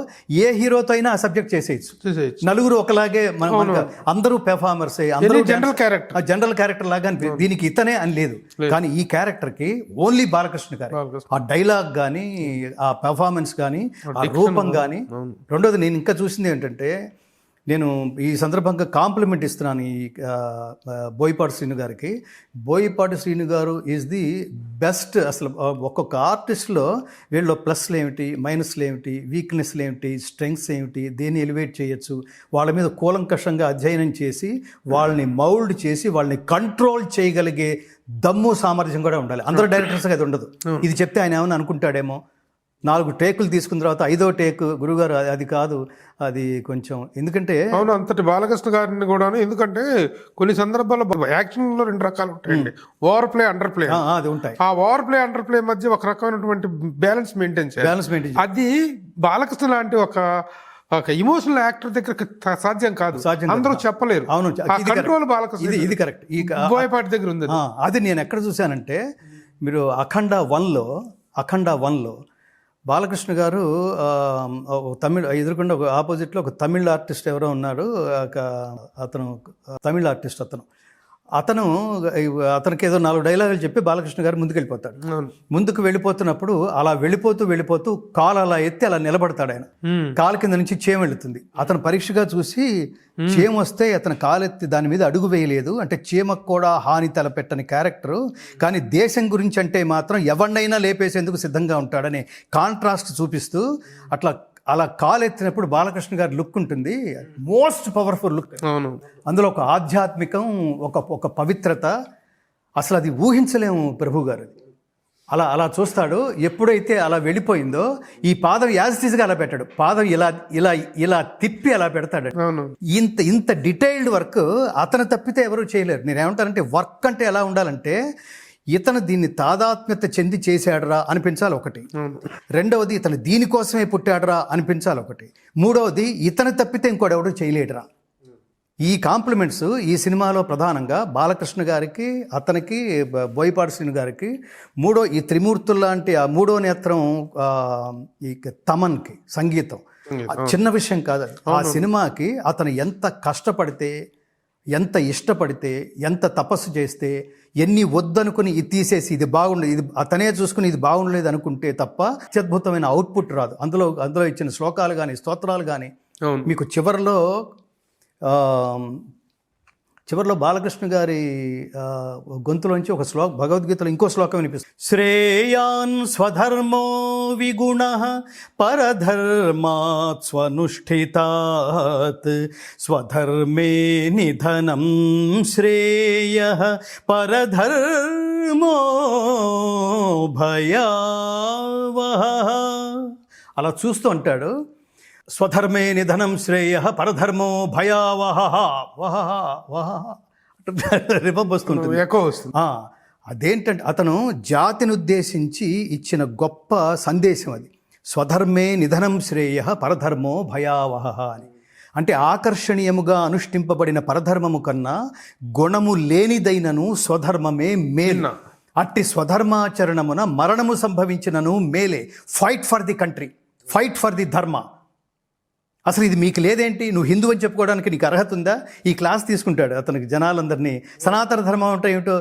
ఏ హీరోతో అయినా ఆ సబ్జెక్ట్ చేసేయచ్చు. నలుగురు ఒకలాగే అందరూ పెర్ఫార్మర్స్, అందరూ జనరల్ క్యారెక్టర్ లాగా దీనికి ఇతనే అని లేదు. కానీ ఈ క్యారెక్టర్కి ఓన్లీ బాలకృష్ణ గారు ఆ డైలాగ్ కానీ, ఆ పెర్ఫార్మెన్స్ కానీ, ఆ రూపం కానీ. రెండోది నేను ఇంకా చూసింది ఏంటంటే, నేను ఈ సందర్భంగా కాంప్లిమెంట్ ఇస్తున్నాను ఈ బోయపాటి శ్రీను గారికి. బోయపాటి శ్రీను గారు ఈజ్ ది బెస్ట్. అసలు ఒక్కొక్క ఆర్టిస్ట్లో వీళ్ళు ప్లస్లు ఏమిటి, మైనస్లు ఏమిటి, వీక్నెస్లు ఏమిటి, స్ట్రెంగ్స్ ఏమిటి, దేన్ని ఎలివేట్ చేయొచ్చు, వాళ్ళ మీద కూలంకషంగా అధ్యయనం చేసి వాళ్ళని మౌల్డ్ చేసి వాళ్ళని కంట్రోల్ చేయగలిగే దమ్ము సామర్థ్యం కూడా ఉండాలి. అందరూ డైరెక్టర్స్గా అది ఉండదు. ఇది చెప్తే ఆయన ఏమైనా అనుకుంటాడేమో, 4 టేకులు తీసుకున్న తర్వాత 5వ టేక్ గురుగారు అది కాదు, అది కొంచెం, ఎందుకంటే అవును అంతటి బాలకృష్ణ గారిని కూడా, ఎందుకంటే కొన్ని సందర్భాల్లో యాక్షన్లో 2 రకాలు ఉంటాయండి, ఓవర్ ప్లే, అండర్ ప్లే. అది ఉంటాయి. ఆ ఓవర్ ప్లే, అండర్ ప్లే మధ్య ఒక రకమైనటువంటి బ్యాలెన్స్ మెయింటైన్ చేయాలి. అది బాలకృష్ణ లాంటి ఒక ఇమోషనల్ యాక్టర్ దగ్గర సాధ్యం కాదు, అందరూ చెప్పలేరు. అవును, కంట్రోల్ బాలకృష్ణ ఇది కరెక్ట్. ఈ బోయపాటి దగ్గర ఉంది. అది నేను ఎక్కడ చూశానంటే, మీరు అఖండ 1లో బాలకృష్ణ గారు తమిళ్ ఎదురుకుండా ఆపోజిట్లో ఒక తమిళ్ ఆర్టిస్ట్ ఎవరో ఉన్నారు, అతను తమిళ్ ఆర్టిస్ట్, అతనికి ఏదో 4 డైలాగులు చెప్పి బాలకృష్ణ గారు ముందుకు వెళ్ళిపోతున్నప్పుడు అలా వెళ్ళిపోతూ కాలు అలా ఎత్తి అలా నిలబడతాడు. ఆయన కాలు కింద నుంచి చేమ వెళుతుంది. అతను పరీక్షగా చూసి చీమ వస్తే అతను కాలెత్తి దాని మీద అడుగు వేయలేదు, అంటే చీమకు కూడా హాని తలపెట్టని క్యారెక్టరు, కానీ దేశం గురించి అంటే మాత్రం ఎవరినైనా లేపేసేందుకు సిద్ధంగా ఉంటాడని కాంట్రాస్ట్ చూపిస్తూ అలా కాలెత్తినప్పుడు బాలకృష్ణ గారి లుక్ ఉంటుంది, మోస్ట్ పవర్ఫుల్ లుక్. అందులో ఒక ఆధ్యాత్మికం, ఒక పవిత్రత, అసలు అది ఊహించలేము ప్రభు గారు. అలా చూస్తాడు. ఎప్పుడైతే అలా వెళ్ళిపోయిందో ఈ పాదం యాజిటీస్గా అలా పెట్టాడు, పాదం ఇలా తిప్పి అలా పెడతాడు. ఇంత డీటెయిల్డ్ వర్క్ అతను తప్పితే ఎవరు చేయలేరు. నేనేమంటానంటే, వర్క్ అంటే ఎలా ఉండాలంటే, ఇతను దీన్ని తాదాత్మ్యత చెంది చేశాడరా అనిపించాలి ఒకటి, రెండవది ఇతను దీనికోసమే పుట్టాడరా అనిపించాలి ఒకటి, మూడవది ఇతను తప్పితే ఇంకోడెవడు చేయలేడురా. ఈ కాంప్లిమెంట్స్ ఈ సినిమాలో ప్రధానంగా బాలకృష్ణ గారికి, అతనికి, బోయపాటి శ్రీను గారికి, ఈ త్రిమూర్తుల్లాంటి ఆ 3వ నేత్రం ఈ తమన్కి సంగీతం చిన్న విషయం కాదు. ఆ సినిమాకి అతను ఎంత కష్టపడితే, ఎంత ఇష్టపడితే, ఎంత తపస్సు చేస్తే, ఎన్ని వద్దనుకుని ఇది తీసేసి ఇది బాగుండదు, ఇది అతనే చూసుకుని ఇది బాగుండలేదు అనుకుంటే తప్ప అత్యద్భుతమైన అవుట్పుట్ రాదు. అందులో ఇచ్చిన శ్లోకాలు కానీ, స్తోత్రాలు కానీ, మీకు చివరిలో బాలకృష్ణ గారి గొంతులోంచి ఒక భగవద్గీతలో ఇంకో శ్లోకం వినిపిస్తుంది. శ్రేయాన్ స్వధర్మో విగుణః పరధర్మాత్ స్వనుష్ఠితాత్ స్వధర్మే నిధనం శ్రేయః పరధర్మో భయావహః. అలా చూస్తూ అంటాడు, స్వధర్మే నిధనం శ్రేయః పరధర్మో భయావహ వస్తుంటుంది. అదేంటంటే అతను జాతిని ఉద్దేశించి ఇచ్చిన గొప్ప సందేశం అది. స్వధర్మే నిధనం శ్రేయః పరధర్మో భయావహ అని అంటే, ఆకర్షణీయముగా అనుష్ఠింపబడిన పరధర్మము కన్నా గుణము లేనిదైనను స్వధర్మమే మేలు. అట్టి స్వధర్మాచరణమున మరణము సంభవించినను మేలే. Fight for the country, fight for the ధర్మ. అసలు ఇది మీకు లేదేంటి? నువ్వు హిందూ అని చెప్పుకోవడానికి నీకు అర్హత ఉందా? ఈ క్లాస్ తీసుకుంటాడు అతనికి జనాలందరినీ. సనాతన ధర్మం అంటే ఏమిటో,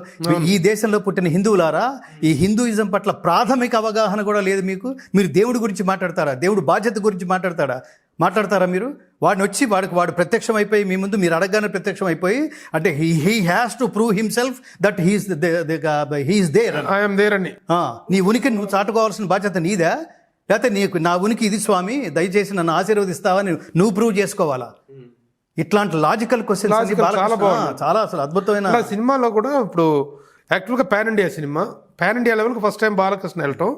ఈ దేశంలో పుట్టిన హిందువులారా, ఈ హిందూయిజం పట్ల ప్రాథమిక అవగాహన కూడా లేదు మీకు. మీరు దేవుడి గురించి మాట్లాడతారా? దేవుడు బాధ్యత గురించి మాట్లాడతారా మీరు? వాడిని వచ్చి వాడు ప్రత్యక్షం అయిపోయి మీ ముందు మీరు అడగగానే ప్రత్యక్షం అయిపోయి, అంటే he has to prove himself that he's there, I'm there అని. నీ ఉనికిని నువ్వు చాటుకోవాల్సిన బాధ్యత నీదా? లేకపోతే నా ఉనికి ఇది స్వామి, దయచేసి నన్ను ఆశీర్వదిస్తావని నువ్వు ప్రూవ్ చేసుకోవాలా? ఇట్లాంటి లాజికల్ క్వశ్చన్స్ చాలా అసలు అద్భుతమైన సినిమాలో కూడా. ఇప్పుడు యాక్చువల్గా పాన్ ఇండియా లెవెల్కి ఫస్ట్ టైం బాలకృష్ణ వెళ్ళటం.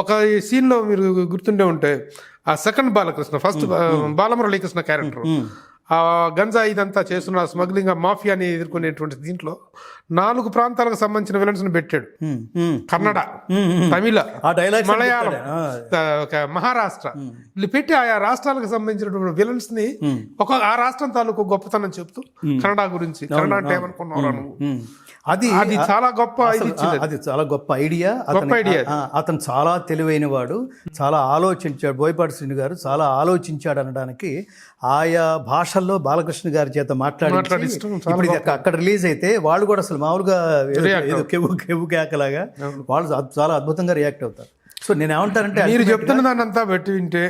ఒక సీన్లో మీరు గుర్తుండే ఉంటే, ఆ second Balakrishna, first Balamuralikrishna character, ఆ గంజా ఇదంతా చేస్తున్న స్మగ్లింగ్ మాఫియాని ఎదుర్కొనేటువంటి దీంట్లో 4 ప్రాంతాలకు సంబంధించిన విలన్స్ని పెట్టాడు. కన్నడ, తమిళ, ఆ డైలాగ్స్ మలయాళం, మహారాష్ట్ర వీళ్ళు పెట్టి ఆయా రాష్ట్రాలకు సంబంధించినటువంటి విలన్స్ ని ఆ రాష్ట్రం తాలూకు గొప్పతనం చెప్తూ కన్నడ గురించి, కన్నడ అంటే ఏమనుకున్నావు నువ్వు, అది చాలా గొప్ప అది చాలా గొప్ప ఐడియా. అతను చాలా తెలివైన వాడు, చాలా ఆలోచించాడు. బోయపాటి శ్రీను గారు చాలా ఆలోచించాడు అనడానికి ఆయా భాషల్లో బాలకృష్ణ గారి చేత మాట్లాడి ఇప్పుడు ఇది అక్కడ రిలీజ్ అయితే వాళ్ళు కూడా అసలు మామూలుగా ఏదో కెవ్వు కేకలాగా వాళ్ళు చాలా అద్భుతంగా రియాక్ట్ అవుతారు. సో నేను ఏమంటానంటే మీరు చెప్తున్న దాన్ని అంతా పెట్టి వింటే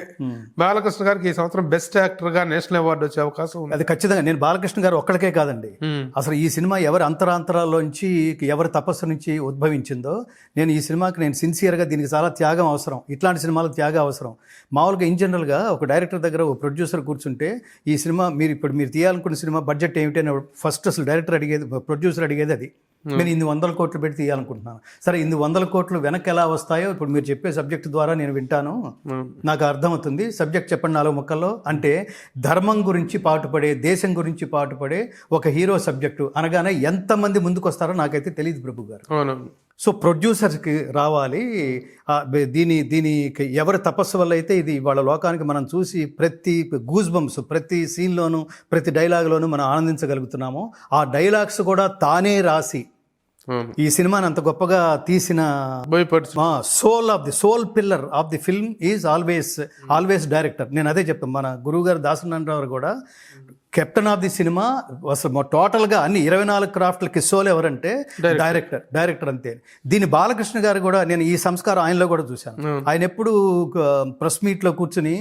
బాలకృష్ణ గారికి ఈ సంవత్సరం బెస్ట్ యాక్టర్ గా నేషనల్ అవార్డు వచ్చే అవకాశం ఉంది. అది ఖచ్చితంగా. నేను బాలకృష్ణ గారు ఒక్కడికే కాదండి, అసలు ఈ సినిమా ఎవరి అంతరాంతరాల్లోంచి ఎవరి తపస్సు నుంచి ఉద్భవించిందో, నేను ఈ సినిమాకి నేను సిన్సియర్గా దీనికి చాలా త్యాగం అవసరం, ఇట్లాంటి సినిమాలకు త్యాగం అవసరం. మామూలుగా ఇన్ జనరల్గా ఒక డైరెక్టర్ దగ్గర ఒక ప్రొడ్యూసర్ కూర్చుంటే ఈ సినిమా మీరు తీయాలనుకున్న సినిమా బడ్జెట్ ఏమిటి అని ఫస్ట్ అసలు డైరెక్టర్ అడిగేది, ప్రొడ్యూసర్ అడిగేది అది. నేను 100 కోట్లు పెట్టి తీయాలనుకుంటున్నాను. సరే 100 కోట్లు వెనక్కి ఎలా వస్తాయో ఇప్పుడు మీరు చెప్పే సబ్జెక్ట్ ద్వారా నేను వింటాను, నాకు అర్థమవుతుంది, సబ్జెక్ట్ చెప్పండి 4 ముక్కల్లో అంటే ధర్మం గురించి పాటుపడే, దేశం గురించి పాటుపడే ఒక హీరో సబ్జెక్టు అనగానే ఎంతమంది ముందుకు వస్తారో నాకైతే తెలియదు ప్రభు గారు. సో ప్రొడ్యూసర్కి రావాలి. దీనికి ఎవరి తపస్సు వల్ల అయితే ఇది వాళ్ళ లోకానికి మనం చూసి ప్రతి గూస్ బంప్స్, ప్రతి సీన్లోనూ, ప్రతి డైలాగ్లోనూ మనం ఆనందించగలుగుతున్నామో ఆ డైలాగ్స్ కూడా తానే రాసి ఈ సినిమాని అంత గొప్పగా తీసిన sole pillar of the film is always director. నేను అదే చెప్తాను. మన గురువు గారు దాసనారాయణ కూడా కెప్టెన్ ఆఫ్ ది సినిమా అసలు టోటల్గా అన్ని 24 క్రాఫ్ట్లకి సోల్ ఎవరంటే డైరెక్టర్ అంతే. దీని బాలకృష్ణ గారు కూడా నేను ఈ సంస్కారం ఆయనలో కూడా చూశాను. ఆయన ఎప్పుడు ప్రెస్ మీట్లో కూర్చుని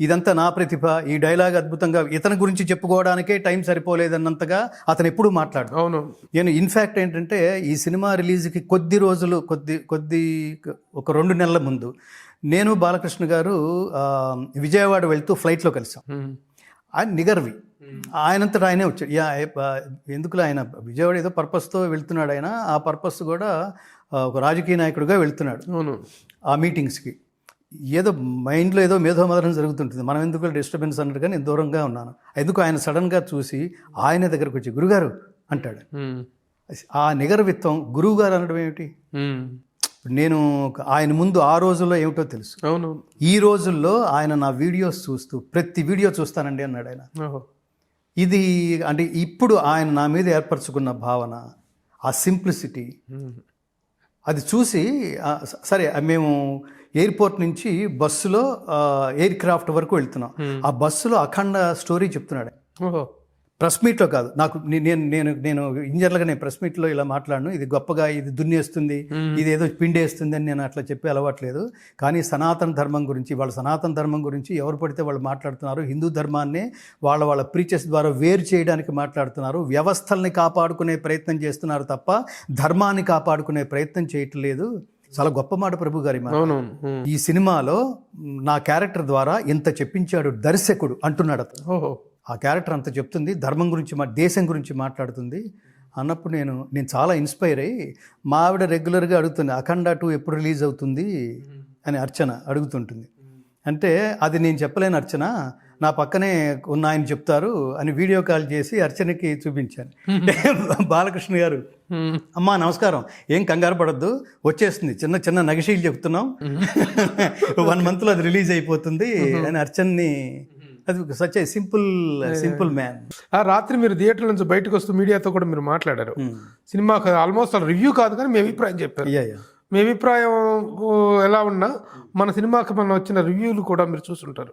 ఇదంతా నా ప్రతిభ, ఈ డైలాగ్ అద్భుతంగా, ఇతని గురించి చెప్పుకోవడానికే టైం సరిపోలేదన్నంతగా అతను ఎప్పుడు మాట్లాడు. అవును. నేను ఇన్ఫ్యాక్ట్ ఏంటంటే ఈ సినిమా రిలీజ్కి కొద్ది రోజులు ఒక 2 నెలల ముందు నేను బాలకృష్ణ గారు విజయవాడ వెళ్తూ ఫ్లైట్లో కలిసాం. ఆయన నిగర్వి, ఆయనంతటా ఆయనే వచ్చాడు. ఎందుకులో ఆయన విజయవాడ ఏదో పర్పస్తో వెళ్తున్నాడు. ఆయన ఆ పర్పస్ కూడా ఒక రాజకీయ నాయకుడిగా వెళ్తున్నాడు ఆ మీటింగ్స్కి. ఏదో మైండ్లో ఏదో మేధోమదనం జరుగుతుంటుంది, మనం ఎందుకు డిస్టర్బెన్స్ అన్నట్టుగా నేను దూరంగా ఉన్నాను. ఎందుకు ఆయన సడన్గా చూసి ఆయన దగ్గరకు వచ్చి గురుగారు అంటాడు. ఆ నిగర్విత్వం గురువు గారు అనడం ఏమిటి? నేను ఆయన ముందు ఆ రోజుల్లో ఏమిటో తెలుసు. అవును. ఈ రోజుల్లో ఆయన నా వీడియోస్ చూస్తూ ప్రతి వీడియో చూస్తానండి అన్నాడు ఆయన. ఇది అంటే ఇప్పుడు ఆయన నా మీద ఏర్పరచుకున్న భావన, ఆ సింప్లిసిటీ, అది చూసి సరే మేము ఎయిర్పోర్ట్ నుంచి బస్సులో ఎయిర్ క్రాఫ్ట్ వరకు వెళ్తున్నాం. ఆ బస్సులో అఖండ స్టోరీ చెప్తున్నాడు. ప్రెస్ మీట్లో కాదు, నాకు నేను ఇంజనరల్గా నేను ప్రెస్ మీట్లో ఇలా మాట్లాడను, ఇది గొప్పగా ఇది దున్నేస్తుంది, ఇది ఏదో పిండేస్తుంది అని నేను అట్లా చెప్పి అలవాట్లేదు. కానీ సనాతన ధర్మం గురించి, వాళ్ళ సనాతన ధర్మం గురించి ఎవరు పడితే వాళ్ళు మాట్లాడుతున్నారు. హిందూ ధర్మాన్ని వాళ్ళ ప్రీచెస్ ద్వారా వేరు చేయడానికి మాట్లాడుతున్నారు. వ్యవస్థల్ని కాపాడుకునే ప్రయత్నం చేస్తున్నారు తప్ప ధర్మాన్ని కాపాడుకునే ప్రయత్నం చేయట్లేదు. చాలా గొప్ప మాట ప్రభు గారి మాట. ఈ సినిమాలో నా క్యారెక్టర్ ద్వారా ఇంత చెప్పించాడు దర్శకుడు అంటున్నాడు అతను. ఆ క్యారెక్టర్ అంత చెప్తుంది, ధర్మం గురించి, దేశం గురించి మాట్లాడుతుంది అన్నప్పుడు నేను చాలా ఇన్స్పైర్ అయ్యి మా ఆవిడ రెగ్యులర్గా అడుగుతుంది, అఖండ 2 ఎప్పుడు రిలీజ్ అవుతుంది అని అర్చన అడుగుతుంటుంది. అంటే అది నేను చెప్పలేను అర్చన, నా పక్కనే ఉన్న ఆయన చెప్తారు అని వీడియో కాల్ చేసి అర్చనకి చూపించాను. బాలకృష్ణ గారు, అమ్మా నమస్కారం, ఏం కంగారు పడద్దు, వచ్చేస్తుంది, చిన్న నగిషీలు చెప్తున్నాం, 1 monthలో అది రిలీజ్ అయిపోతుంది అని అర్చన్ని. అది సచ్ ఏ సింపుల్ మ్యాన్. ఆ రాత్రి మీరు థియేటర్ నుంచి బయటకు వస్తూ మీడియాతో కూడా మీరు మాట్లాడారు. సినిమాకి ఆల్మోస్ట్ రివ్యూ కాదు కానీ మీ అభిప్రాయం చెప్పారు. మీ అభిప్రాయం ఎలా ఉన్నా మన సినిమాకి మన వచ్చిన రివ్యూలు కూడా మీరు చూసుంటారు.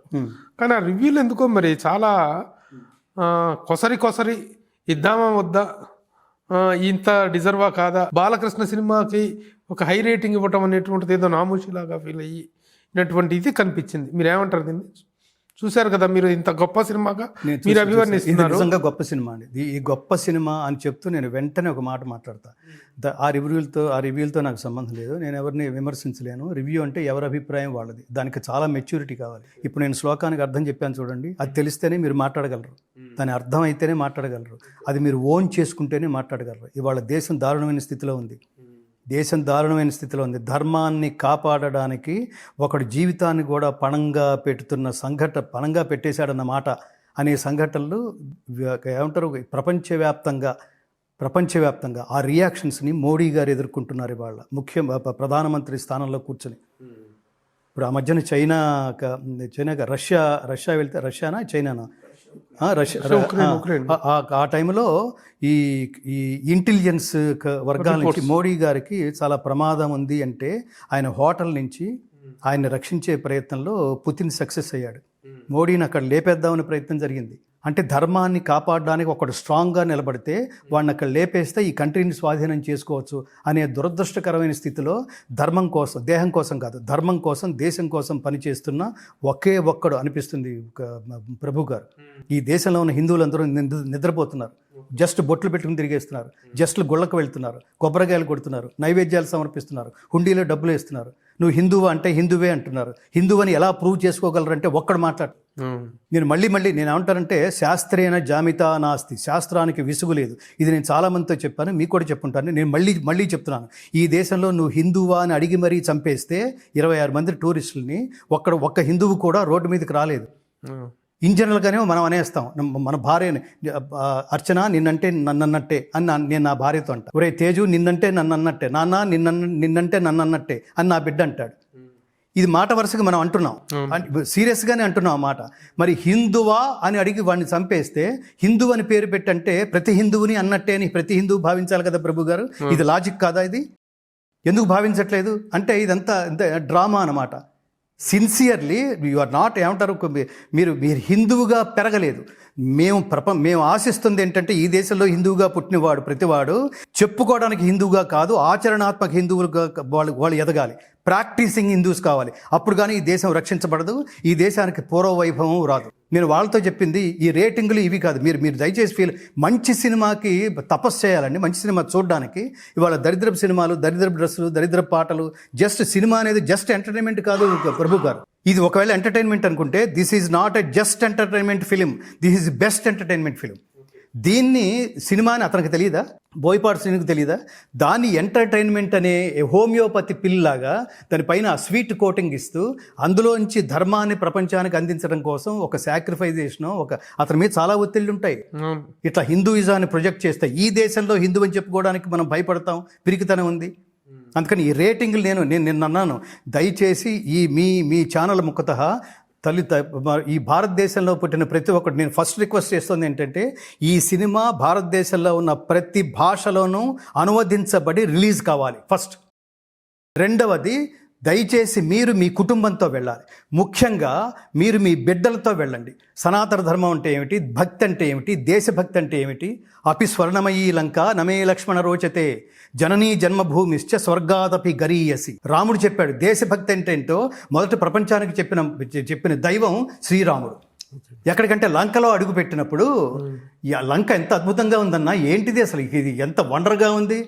కానీ ఆ రివ్యూలు ఎందుకో మరి చాలా కొసరి ఇద్దామా వద్దా, ఇంత డిజర్వా కాదా, బాలకృష్ణ సినిమాకి ఒక హై రేటింగ్ ఇవ్వటం అనేటువంటిది ఏదో నామూషిలాగా ఫీల్ అయ్యినటువంటి ఇది కనిపించింది. మీరు ఏమంటారు దీన్ని? చూశారు కదా మీరు, ఇంత గొప్ప సినిమాగా మీరు అభివర్ణిస్తున్నారు. నిజంగా గొప్ప సినిమా అండి ఈ గొప్ప సినిమా అని చెప్తూ నేను వెంటనే ఒక మాట మాట్లాడతా. ఆ రివ్యూలతో నాకు సంబంధం లేదు, నేను ఎవరిని విమర్శించలేను. రివ్యూ అంటే ఎవరి అభిప్రాయం వాళ్ళది, దానికి చాలా మెచ్యూరిటీ కావాలి. ఇప్పుడు నేను శ్లోకానికి అర్థం చెప్పాను చూడండి, అది తెలిస్తేనే మీరు మాట్లాడగలరు, దాని అర్థం అయితేనే మాట్లాడగలరు, అది మీరు ఓన్ చేసుకుంటేనే మాట్లాడగలరు. ఇవాళ దేశం దారుణమైన స్థితిలో ఉంది. ధర్మాన్ని కాపాడడానికి ఒకడు జీవితాన్ని కూడా పణంగా పెట్టేశాడన్న మాట అనే సంఘటనలు ఏమంటారు ప్రపంచవ్యాప్తంగా ఆ రియాక్షన్స్ని మోడీ గారు ఎదుర్కొంటున్నారు ఇవాళ. ప్రధానమంత్రి స్థానంలో కూర్చొని. ఇప్పుడు ఆ మధ్యన చైనాగా రష్యా వెళ్తే రష్యానా చైనానా ఆ టైంలో ఈ ఇంటెలిజెన్స్ వర్గాల నుంచి మోడీ గారికి చాలా ప్రమాదం ఉంది అంటే ఆయన హోటల్ నుంచి ఆయన్ని రక్షించే ప్రయత్నంలో పుతిన్ సక్సెస్ అయ్యాడు. మోడీని అక్కడ లేపేద్దామనే ప్రయత్నం జరిగింది. అంటే ధర్మాన్ని కాపాడడానికి ఒకడు స్ట్రాంగ్గా నిలబడితే వాడిని అక్కడ లేపేస్తే ఈ కంట్రీని స్వాధీనం చేసుకోవచ్చు అనే దురదృష్టకరమైన స్థితిలో ధర్మం కోసం, దేహం కోసం కాదు, ధర్మం కోసం, దేశం కోసం పనిచేస్తున్న ఒకే ఒక్కడు అనిపిస్తుంది ప్రభు గారు. ఈ దేశంలో ఉన్న హిందువులందరూ నిద్రపోతున్నారు, జస్ట్ బొట్లు పెట్టుకుని తిరిగేస్తున్నారు, జస్ట్ గుళ్ళకు వెళ్తున్నారు, కొబ్బరికాయలు కొడుతున్నారు, నైవేద్యాలు సమర్పిస్తున్నారు, హుండీలో డబ్బులు వేస్తున్నారు. నువ్వు హిందువు అంటే హిందువే అంటున్నారు. హిందువని ఎలా ప్రూవ్ చేసుకోగలరంటే ఒక్కడు మాట్లాడు. నేను మళ్ళీ నేను ఏమంటానంటే శాస్త్రేణ జామితా నాస్తి, శాస్త్రానికి విసుగు లేదు. ఇది నేను చాలామందితో చెప్పాను, మీకు కూడా చెప్పుంటాను. నేను మళ్ళీ చెప్తున్నాను. ఈ దేశంలో నువ్వు హిందువా అని అడిగి మరీ చంపేస్తే 26 మంది టూరిస్టులని ఒక్క హిందువు కూడా రోడ్డు మీదకి రాలేదు. ఇన్ జనరల్గానే మనం అనేస్తాం, మన భార్యని అర్చన నిన్నంటే నన్నన్నట్టే అని నేను నా భార్యతో అంటా. ఒరే తేజు నిన్నంటే నన్నన్నట్టే, నాన్న నిన్నంటే నన్నన్నట్టే అని నా బిడ్డ అంటాడు. ఇది మాట వరుసగా మనం అంటున్నాం, సీరియస్గానే అంటున్నాం ఆ మాట. మరి హిందువా అని అడిగి వాడిని చంపేస్తే హిందువు అని పేరు పెట్టంటే ప్రతి హిందువుని అన్నట్టే అని ప్రతి హిందువు భావించాలి కదా ప్రభు గారు. ఇది లాజిక్ కాదా? ఇది ఎందుకు భావించట్లేదు అంటే ఇదంతా డ్రామా అన్నమాట. సిన్సియర్లీ యు ఆర్ నాట్ ఏమంటారు, మీరు హిందువుగా పెరగలేదు. మేము ఆశిస్తుంది ఏంటంటే ఈ దేశంలో హిందువుగా పుట్టినవాడు ప్రతివాడు చెప్పుకోవడానికి హిందువుగా కాదు, ఆచరణాత్మక హిందువులుగా వాళ్ళు ఎదగాలి. ప్రాక్టీసింగ్ హిందూస్ కావాలి. అప్పుడు కానీ ఈ దేశం రక్షించబడదు, ఈ దేశానికి పూర్వ వైభవం రాదు. నేను వాళ్ళతో చెప్పింది ఈ రేటింగులు ఇవి కాదు. మీరు దయచేసి మంచి సినిమాకి తపస్సు చేయాలండి. మంచి సినిమా చూడడానికి ఇవాళ దరిద్రపు సినిమాలు, దరిద్రపు డ్రెస్సులు, దరిద్రపు పాటలు, జస్ట్ సినిమా అనేది జస్ట్ ఎంటర్టైన్మెంట్ కాదు ప్రభు గారు. ఇది ఒకవేళ ఎంటర్టైన్మెంట్ అనుకుంటే this is not a just entertainment film, this is best entertainment film. దీన్ని సినిమా అని అతనికి తెలియదా? బోయపాటి శ్రీనికి తెలియదా? దాన్ని ఎంటర్టైన్మెంట్ అనే హోమియోపతి పిల్లాగా దానిపైన స్వీట్ కోటింగ్ ఇస్తూ అందులోంచి ధర్మాన్ని ప్రపంచానికి అందించడం కోసం ఒక సాక్రిఫైజేషన్, అతని మీద చాలా ఒత్తిళ్ళు ఉంటాయి. ఇట్లా హిందూయిజాన్ని ప్రొజెక్ట్ చేస్తే ఈ దేశంలో హిందూ అని చెప్పుకోవడానికి మనం భయపడతాం, పిరికితనం ఉంది. అందుకని ఈ రేటింగ్లు నేను అన్నాను, దయచేసి మీ ఛానల్ ముఖతః ఈ భారతదేశంలో పుట్టిన ప్రతి ఒక్కటి నేను ఫస్ట్ రిక్వెస్ట్ చేస్తుంది ఏంటంటే ఈ సినిమా భారతదేశంలో ఉన్న ప్రతి భాషలోనూ అనువదించబడి రిలీజ్ కావాలి ఫస్ట్. రెండవది, దయచేసి మీరు మీ కుటుంబంతో వెళ్ళాలి. ముఖ్యంగా మీరు మీ బిడ్డలతో వెళ్ళండి. సనాతన ధర్మం అంటే ఏమిటి, భక్తి అంటే ఏమిటి, దేశభక్తి అంటే ఏమిటి. అపి స్వర్ణమయీ లంక నమే లక్ష్మణ రోచతే జననీ జన్మభూమిశ్చ స్వర్గాదపి గరీయసి. రాముడు చెప్పాడు దేశభక్తి అంటే ఏంటో. మొదట ప్రపంచానికి చెప్పిన దైవం శ్రీరాముడు. ఎక్కడికంటే లంకలో అడుగు పెట్టినప్పుడు లంక ఎంత అద్భుతంగా ఉందన్నా, ఏంటిది అసలు, ఇది ఎంత వండర్గా ఉంది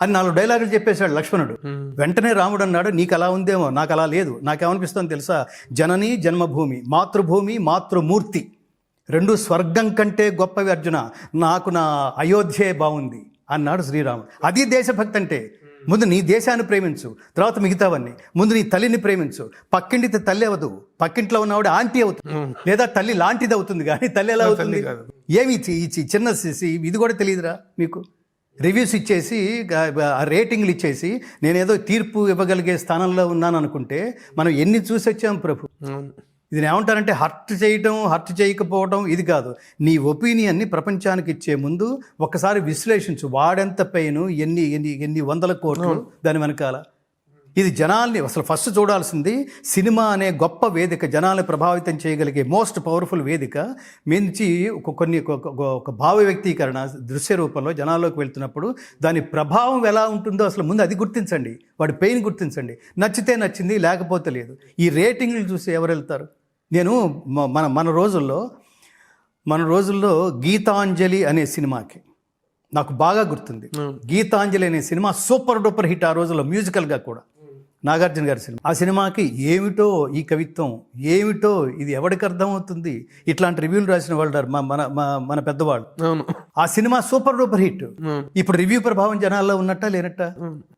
అని 4 డైలాగులు చెప్పేశాడు లక్ష్మణుడు. వెంటనే రాముడు అన్నాడు, నీకు అలా ఉందేమో, నాకు అలా లేదు. నాకేమనిపిస్తుంది తెలుసా, జనని జన్మభూమి, మాతృభూమి మాతృమూర్తి, 2 స్వర్గం కంటే గొప్పవి అర్జున. నాకు నా అయోధ్యే బాగుంది అన్నాడు శ్రీరాముడు. అది దేశభక్తి అంటే. ముందు నీ దేశాన్ని ప్రేమించు, తర్వాత మిగతావన్నీ. ముందు నీ తల్లిని ప్రేమించు. పక్కింటి తల్లి అవ్వదు, పక్కింట్లో ఉన్నవాడు ఆంటీ అవుతుంది, లేదా తల్లి లాంటిది అవుతుంది, కానీ తల్లి ఎలా అవుతుంది? ఏమి చిన్న ఇది కూడా తెలియదురా మీకు? రివ్యూస్ ఇచ్చేసి రేటింగ్లు ఇచ్చేసి నేనేదో తీర్పు ఇవ్వగలిగే స్థానంలో ఉన్నాను అనుకుంటే మనం ఎన్ని చూసి వచ్చాం ప్రభు. ఇది ఏమంటారంటే హర్ట్ చేయకపోవడం ఇది కాదు. నీ ఒపీనియన్ని ప్రపంచానికి ఇచ్చే ముందు ఒక్కసారి విశ్లేషించు. వాడెంత పెయిన్, ఎన్ని వందల కోట్లు దాని వెనకాల. ఇది జనాల్ని అసలు ఫస్ట్ చూడాల్సింది. సినిమా అనే గొప్ప వేదిక, జనాల్ని ప్రభావితం చేయగలిగే మోస్ట్ పవర్ఫుల్ వేదిక మించి ఒక భావ వ్యక్తీకరణ దృశ్య రూపంలో జనాల్లోకి వెళ్తున్నప్పుడు దాని ప్రభావం ఎలా ఉంటుందో అసలు ముందు అది గుర్తించండి. వాడి పెయిన్ గుర్తించండి. నచ్చితే నచ్చింది, లేకపోతే లేదు. ఈ రేటింగ్లు చూసి ఎవరు వెళ్తారు? నేను మన రోజుల్లో గీతాంజలి అనే సినిమాకి నాకు బాగా గుర్తుంది. గీతాంజలి అనే సినిమా సూపర్ డూపర్ హిట్ ఆ రోజుల్లో, మ్యూజికల్గా కూడా. నాగార్జున గారి సినిమా. ఆ సినిమాకి ఏమిటో ఈ కవిత్వం, ఏమిటో ఇది ఎవరికి అర్థమవుతుంది, ఇట్లాంటి రివ్యూలు రాసిన వాళ్ళు ఉన్నారు, మన పెద్దవాళ్ళు. అవును. ఆ సినిమా సూపర్ డూపర్ హిట్. ఇప్పుడు రివ్యూ ప్రభావం జనాల్లో ఉన్నట్ట లేనట్ట?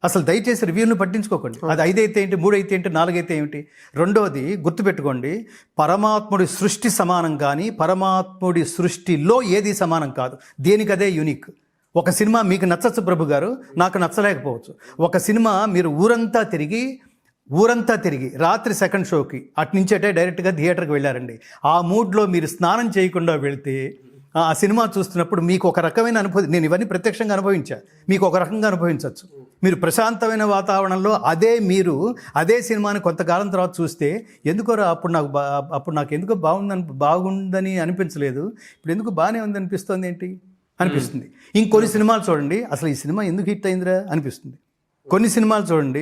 అసలు దయచేసి రివ్యూలను పట్టించుకోకండి. అది 5 అయితే ఏంటి, 3 అయితే ఏంటి, 4 అయితే ఏమిటి. రెండోది గుర్తుపెట్టుకోండి, పరమాత్ముడి సృష్టి సమానం కానీ పరమాత్ముడి సృష్టిలో ఏది సమానం కాదు. దేనికదే యూనిక్. ఒక సినిమా మీకు నచ్చచ్చు ప్రభు గారు, నాకు నచ్చలేకపోవచ్చు. ఒక సినిమా మీరు ఊరంతా తిరిగి రాత్రి సెకండ్ షోకి అట్నుంచేటే డైరెక్ట్గా థియేటర్కి వెళ్ళారండి. ఆ మూడ్లో మీరు స్నానం చేయకుండా వెళ్తే ఆ సినిమా చూస్తున్నప్పుడు మీకు ఒక రకమైన అనుభూతి, నేను ఇవన్నీ ప్రత్యక్షంగా అనుభవించా, మీకు ఒక రకంగా అనుభవించవచ్చు. మీరు ప్రశాంతమైన వాతావరణంలో అదే సినిమాని కొంతకాలం తర్వాత చూస్తే ఎందుకోరా అప్పుడు నాకు ఎందుకో బాగుందని అనిపించలేదు, ఇప్పుడు ఎందుకు బాగానే ఉంది అనిపిస్తుంది ఏంటి అనిపిస్తుంది. ఇంకొన్ని సినిమాలు చూడండి, అసలు ఈ సినిమా ఎందుకు హిట్ అయిందిరా అనిపిస్తుంది. కొన్ని సినిమాలు చూడండి,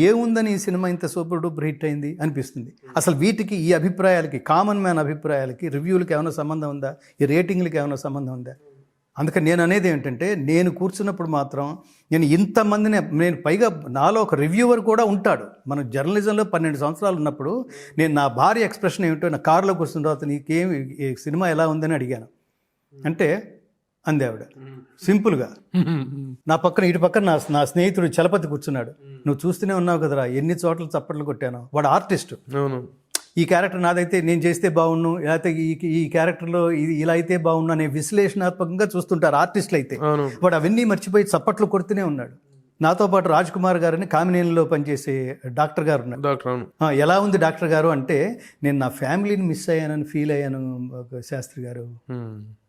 ఏముందని ఈ సినిమా ఇంత సూపర్ డూపర్ హిట్ అయింది అనిపిస్తుంది. అసలు వీటికి, ఈ అభిప్రాయాలకి, కామన్ మ్యాన్ అభిప్రాయాలకి, రివ్యూలకి ఏమైనా సంబంధం ఉందా, ఈ రేటింగ్లకి ఏమైనా సంబంధం ఉందా? అందుకని నేను అనేది ఏంటంటే, నేను కూర్చున్నప్పుడు మాత్రం నేను పైగా నాలో ఒక రివ్యూవర్ కూడా ఉంటాడు. మన జర్నలిజంలో 12 సంవత్సరాలు ఉన్నప్పుడు నేను నా భార్య ఎక్స్ప్రెషన్ ఏమిటో, నా కారులో కూర్చున్న తర్వాత నీకేమి సినిమా ఎలా ఉందని అడిగాను. అంటే అంది ఆవిడ సింపుల్గా. ఇటు పక్కన నా స్నేహితుడు చలపతి కూర్చున్నాడు. నువ్వు చూస్తూనే ఉన్నావు కదరా, ఎన్ని చోట్ల చప్పట్లు కొట్టాను. వాడు ఆర్టిస్ట్. ఈ క్యారెక్టర్ నాదైతే నేను చేస్తే బాగుండు, లేకపోతే ఈ క్యారెక్టర్లో ఇది ఇలా అయితే బాగుండు అనే విశ్లేషణాత్మకంగా చూస్తుంటారు ఆర్టిస్టులు అయితే. వాడు అవన్నీ మర్చిపోయి చప్పట్లు కొడుతూనే ఉన్నాడు. నాతో పాటు రాజ్ కుమార్ గారని కామినేనిలో పనిచేసే డాక్టర్ గారు ఉన్నారు. ఎలా ఉంది డాక్టర్ గారు అంటే, నేను నా ఫ్యామిలీని మిస్ అయ్యానని ఫీల్ అయ్యాను శాస్త్రి గారు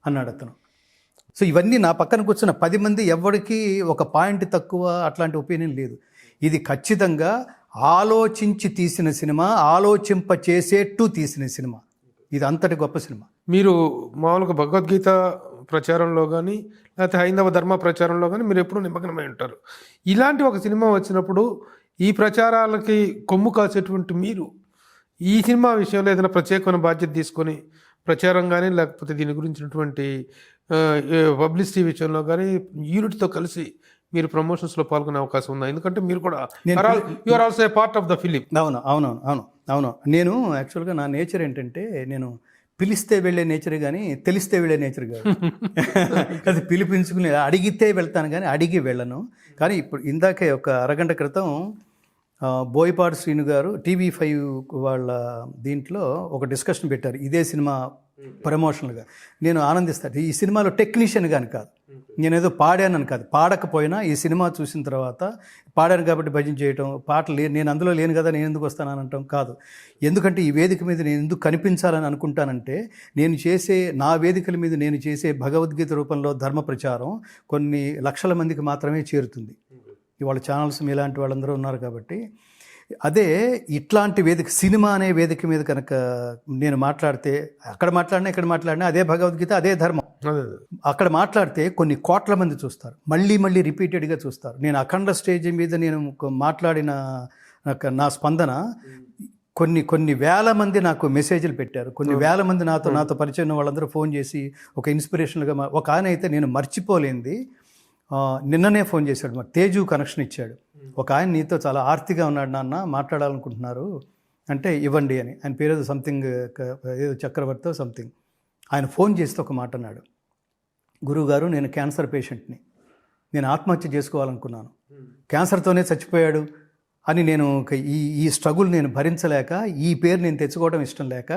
అన్నాడు అతను. సో ఇవన్నీ నా పక్కన కూర్చున్న 10 మంది ఎవరికి ఒక పాయింట్ తక్కువ అట్లాంటి ఒపీనియన్ లేదు. ఇది ఖచ్చితంగా ఆలోచించి తీసిన సినిమా, ఆలోచింప చేసేట్టు తీసిన సినిమా. ఇది అంతటి గొప్ప సినిమా. మీరు మామూలుగా భగవద్గీత ప్రచారంలో కానీ లేకపోతే హైందవ ధర్మ ప్రచారంలో కానీ మీరు ఎప్పుడూ నిమగ్నమై ఉంటారు. ఇలాంటి ఒక సినిమా వచ్చినప్పుడు ఈ ప్రచారాలకి కొమ్ము కాసేటువంటి మీరు ఈ సినిమా విషయంలో ఏదైనా ప్రత్యేకమైన బాధ్యత తీసుకొని ప్రచారం కానీ లేకపోతే దీని గురించినటువంటి పబ్లిసిటీ విషయంలో కానీ యూనిట్తో కలిసి మీరు ప్రమోషన్స్లో పాల్గొనే అవకాశం ఉందా? ఎందుకంటే మీరు కూడా you are also a part of the film. అవును. నేను యాక్చువల్గా నా నేచర్ ఏంటంటే, నేను పిలిస్తే వెళ్ళే నేచర్ కానీ తెలిస్తే వెళ్ళే నేచర్ కాదు. అది పిలిపించుకుని అడిగితే వెళ్తాను కానీ అడిగి వెళ్ళను. కానీ ఇప్పుడు ఇందాకే ఒక అరగంట క్రితం బోయపాటి శ్రీను గారు TV5 వాళ్ళ దీంట్లో ఒక డిస్కషన్ పెట్టారు ఇదే సినిమా ప్రమోషన్లుగా. నేను ఆనందిస్తాను. ఈ సినిమాలో టెక్నీషియన్ కానీ కాదు, నేనేదో పాడానని కాదు, పాడకపోయినా ఈ సినిమా చూసిన తర్వాత పాడాను కాబట్టి భజన చేయటం, పాటలు నేను అందులో లేను కదా నేను ఎందుకు వస్తానని అనటం కాదు. ఎందుకంటే ఈ వేదిక మీద నేను ఎందుకు కనిపించాలని అనుకుంటానంటే, నా వేదికల మీద నేను చేసే భగవద్గీత రూపంలో ధర్మ ప్రచారం కొన్ని లక్షల మందికి మాత్రమే చేరుతుంది. ఇవాళ ఛానల్స్ ఇలాంటి వాళ్ళందరూ ఉన్నారు కాబట్టి. అదే ఇట్లాంటి వేదిక, సినిమా అనే వేదిక మీద కనుక నేను మాట్లాడితే, అక్కడ మాట్లాడినా ఇక్కడ మాట్లాడినా అదే భగవద్గీత, అదే ధర్మం. అక్కడ మాట్లాడితే కొన్ని కోట్ల మంది చూస్తారు, మళ్ళీ రిపీటెడ్గా చూస్తారు. నేను అఖండ స్టేజ్ మీద నేను మాట్లాడిన నా స్పందన కొన్ని వేల మంది నాకు మెసేజ్లు పెట్టారు. కొన్ని వేల మంది నాతో పరిచయం వాళ్ళందరూ ఫోన్ చేసి ఒక ఇన్స్పిరేషన్గా. ఒక ఆయన అయితే నేను మర్చిపోలేంది, నిన్ననే ఫోన్ చేశాడు, మరి తేజు కనెక్షన్ ఇచ్చాడు. ఒక ఆయన నీతో చాలా ఆర్తిగా ఉన్నాడు నాన్న, మాట్లాడాలనుకుంటున్నారు అంటే ఇవ్వండి అని. ఆయన పేరు ఏదో సంథింగ్, ఏదో చక్రవర్తి సంథింగ్. ఆయన ఫోన్ చేస్తే ఒక మాట అన్నాడు, గురువుగారు నేను క్యాన్సర్ పేషెంట్ని, నేను ఆత్మహత్య చేసుకోవాలనుకున్నాను, క్యాన్సర్తోనే చచ్చిపోయాడు అని నేను ఈ స్ట్రగుల్ నేను భరించలేక, ఈ పేరు నేను తెచ్చుకోవడం ఇష్టం లేక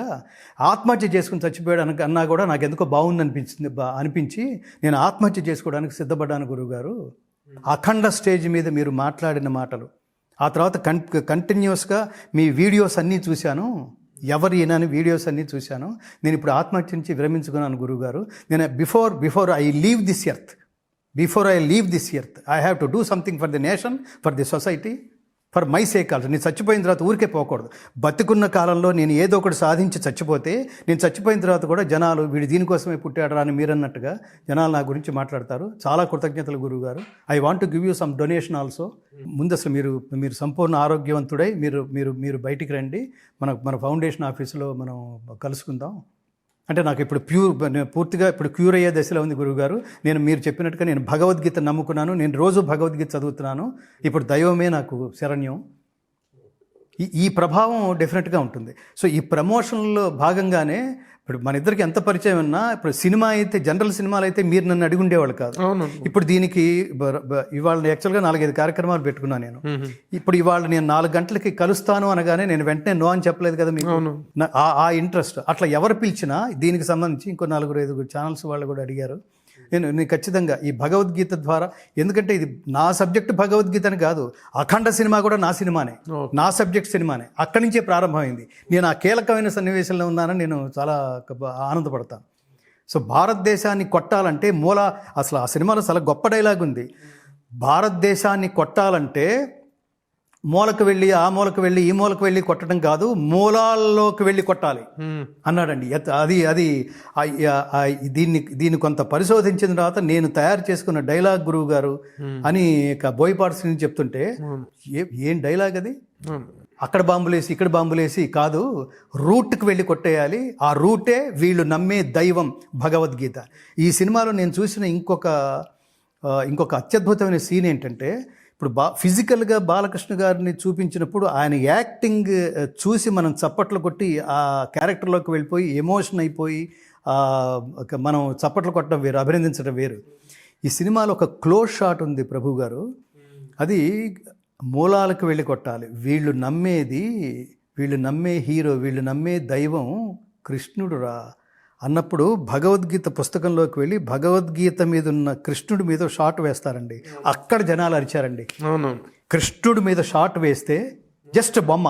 ఆత్మహత్య చేసుకుని చచ్చిపోయాడు అన్నా కూడా నాకు ఎందుకో బాగుంది అనిపించి నేను ఆత్మహత్య చేసుకోవడానికి సిద్ధపడ్డాను గురువుగారు. అఖండ స్టేజ్ మీద మీరు మాట్లాడిన మాటలు, ఆ తర్వాత కంటిన్యూస్గా మీ వీడియోస్ అన్నీ చూశాను, ఎవరు ఈయనని వీడియోస్ అన్నీ చూశాను. నేను ఇప్పుడు ఆత్మహత్య నుంచి విరమించుకున్నాను గురువుగారు. నేను before I leave this earth I have to do something for the nation, for the society, for my sake also. నేను చచ్చిపోయిన తర్వాత ఊరికే పోకూడదు. బతికున్న కాలంలో నేను ఏదో ఒకటి సాధించి చచ్చిపోతే, నేను చచ్చిపోయిన తర్వాత కూడా జనాలు వీడు దీనికోసమే పుట్టాడు అని మీరన్నట్టుగా జనాలు నా గురించి మాట్లాడతారు. చాలా కృతజ్ఞతలు గురువుగారు. I want to give you some donation also. ముందు అసలు మీరు సంపూర్ణ ఆరోగ్యవంతుడై మీరు బయటికి రండి, మన ఫౌండేషన్ ఆఫీసులో మనం కలుసుకుందాం అంటే నాకు ఇప్పుడు పూర్తిగా క్యూర్ అయ్యే దశలో ఉంది గురువుగారు. మీరు చెప్పినట్టుగా నేను భగవద్గీత నమ్ముకున్నాను, నేను రోజు భగవద్గీత చదువుతున్నాను. ఇప్పుడు దైవమే నాకు శరణ్యం. ఈ ప్రభావం డెఫినెట్గా ఉంటుంది. సో ఈ ప్రమోషన్లో భాగంగానే ఇప్పుడు మన ఇద్దరికి ఎంత పరిచయం ఉన్నా, ఇప్పుడు సినిమా అయితే జనరల్ సినిమాలు అయితే మీరు నన్ను అడిగి ఉండేవాళ్ళు కాదు. ఇప్పుడు దీనికి ఇవాళ యాక్చువల్గా 4-5 కార్యక్రమాలు పెట్టుకున్నాను నేను. ఇప్పుడు ఇవాళ నేను 4 గంటలకి కలుస్తాను అనగానే నేను వెంటనే నో అని చెప్పలేదు కదా మీకు. ఆ ఇంట్రెస్ట్ అట్లా ఎవరు పిలిచినా దీనికి సంబంధించి ఇంకో 4-5 ఛానల్స్ వాళ్ళు కూడా అడిగారు. నేను ఖచ్చితంగా ఈ భగవద్గీత ద్వారా, ఎందుకంటే ఇది నా సబ్జెక్ట్ భగవద్గీత అని కాదు, అఖండ సినిమా కూడా నా సినిమానే, నా సబ్జెక్ట్ సినిమానే. అక్కడి నుంచే ప్రారంభమైంది. నేను ఆ కీలకమైన సన్నివేశంలో ఉన్నానని నేను చాలా ఆనందపడతాను. సో భారతదేశాన్ని కొట్టాలంటే అసలు ఆ సినిమాలో చాలా గొప్ప డైలాగ్ ఉంది. భారతదేశాన్ని కొట్టాలంటే మూలకు వెళ్ళి ఆ మూలకు వెళ్ళి ఈ మూలకు వెళ్ళి కొట్టడం కాదు, మూలాల్లోకి వెళ్ళి కొట్టాలి అన్నాడండి. అది దీన్ని కొంత పరిశోధించిన తర్వాత నేను తయారు చేసుకున్న డైలాగ్ గురువు గారు అని బోయపాటి శ్రీని చెప్తుంటే, ఏం డైలాగ్ అది, అక్కడ బాంబులేసి ఇక్కడ బాంబులేసి కాదు, రూట్కి వెళ్ళి కొట్టేయాలి, ఆ రూటే వీళ్ళు నమ్మే దైవం భగవద్గీత. ఈ సినిమాలో నేను చూసిన ఇంకొక అత్యద్భుతమైన సీన్ ఏంటంటే, ఇప్పుడు ఫిజికల్గా బాలకృష్ణ గారిని చూపించినప్పుడు ఆయన యాక్టింగ్ చూసి మనం చప్పట్లు కొట్టి ఆ క్యారెక్టర్లోకి వెళ్ళిపోయి ఎమోషన్ అయిపోయి మనం చప్పట్లు కొట్టడం వేరు, అభినందించడం వేరు. ఈ సినిమాలో ఒక క్లోజ్ షాట్ ఉంది ప్రభు గారు, అది మూలాలకు వెళ్ళి కొట్టాలి, వీళ్ళు నమ్మే హీరో, వీళ్ళు నమ్మే దైవం కృష్ణుడు రా అన్నప్పుడు భగవద్గీత పుస్తకంలోకి వెళ్ళి భగవద్గీత మీద ఉన్న కృష్ణుడి మీద షాట్ వేస్తారండి. అక్కడ జనాలు అరిచారండి. కృష్ణుడి మీద షాట్ వేస్తే జస్ట్ బొమ్మ,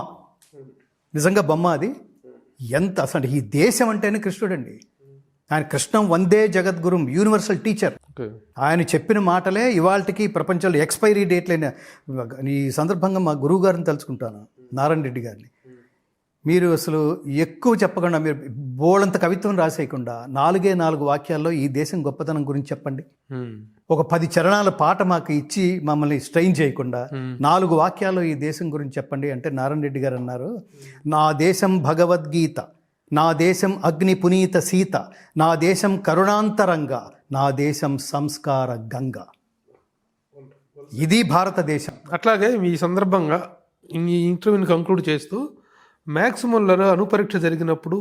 నిజంగా బొమ్మ అది. ఎంత అసలు ఈ దేశం అంటేనే కృష్ణుడు అండి. ఆయన కృష్ణం వందే జగద్గురుం, యూనివర్సల్ టీచర్. ఆయన చెప్పిన మాటలే ఇవాళకి ప్రపంచంలో ఎక్స్పైరీ డేట్లైన. ఈ సందర్భంగా మా గురువు గారిని తలుచుకుంటాను, నారాయణ రెడ్డి గారిని. మీరు అసలు ఎక్కువ చెప్పకుండా, మీరు బోళంత కవిత్వం రాసేయకుండా 4 వాక్యాల్లో ఈ దేశం గొప్పతనం గురించి చెప్పండి. ఒక 10 చరణాల పాట మాకు ఇచ్చి మమ్మల్ని స్ట్రెయిన్ చేయకుండా 4 వాక్యాల్లో ఈ దేశం గురించి చెప్పండి అంటే నారాయణ రెడ్డి గారు అన్నారు, నా దేశం భగవద్గీత, నా దేశం అగ్ని పునీత సీత, నా దేశం కరుణాంతరంగ, నా దేశం సంస్కార గంగ. ఇది భారతదేశం. అట్లాగే ఈ సందర్భంగా ఈ ఇంటర్వ్యూని కంక్లూడ్ చేస్తూ, మ్యాక్స్ ముల్లర్ అణుపరీక్ష జరిగినప్పుడు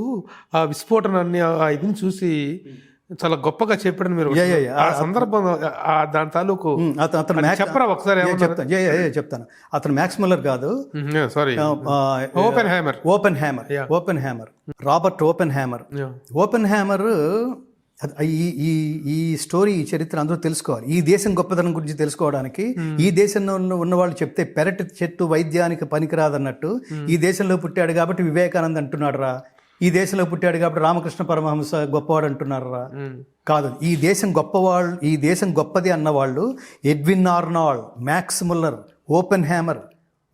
ఆ విస్ఫోటనాన్ని ఇదిని చూసి చాలా గొప్పగా చెప్పాడని మీరు ఆ సందర్భం దాని తాలూకు చెప్పరా ఒకసారి? చెప్తాను. అతను మ్యాక్స్ ముల్లర్ కాదు, sorry, open hammer, Robert open hammer. ఈ స్టోరీ, ఈ చరిత్ర అందరూ తెలుసుకోవాలి. ఈ దేశం గొప్పతనం గురించి తెలుసుకోవడానికి ఈ దేశంలో ఉన్న వాళ్ళు చెప్తే పెరటి చెట్టు వైద్యానికి పనికిరాదన్నట్టు, ఈ దేశంలో పుట్టాడు కాబట్టి వివేకానంద్ అంటున్నాడు రా, ఈ దేశంలో పుట్టాడు కాబట్టి రామకృష్ణ పరమహంస గొప్పవాడు అంటున్నారు రా. కాదు, ఈ దేశం గొప్పది అన్నవాళ్ళు Edwin Arnold, Max Muller, Oppenheimer,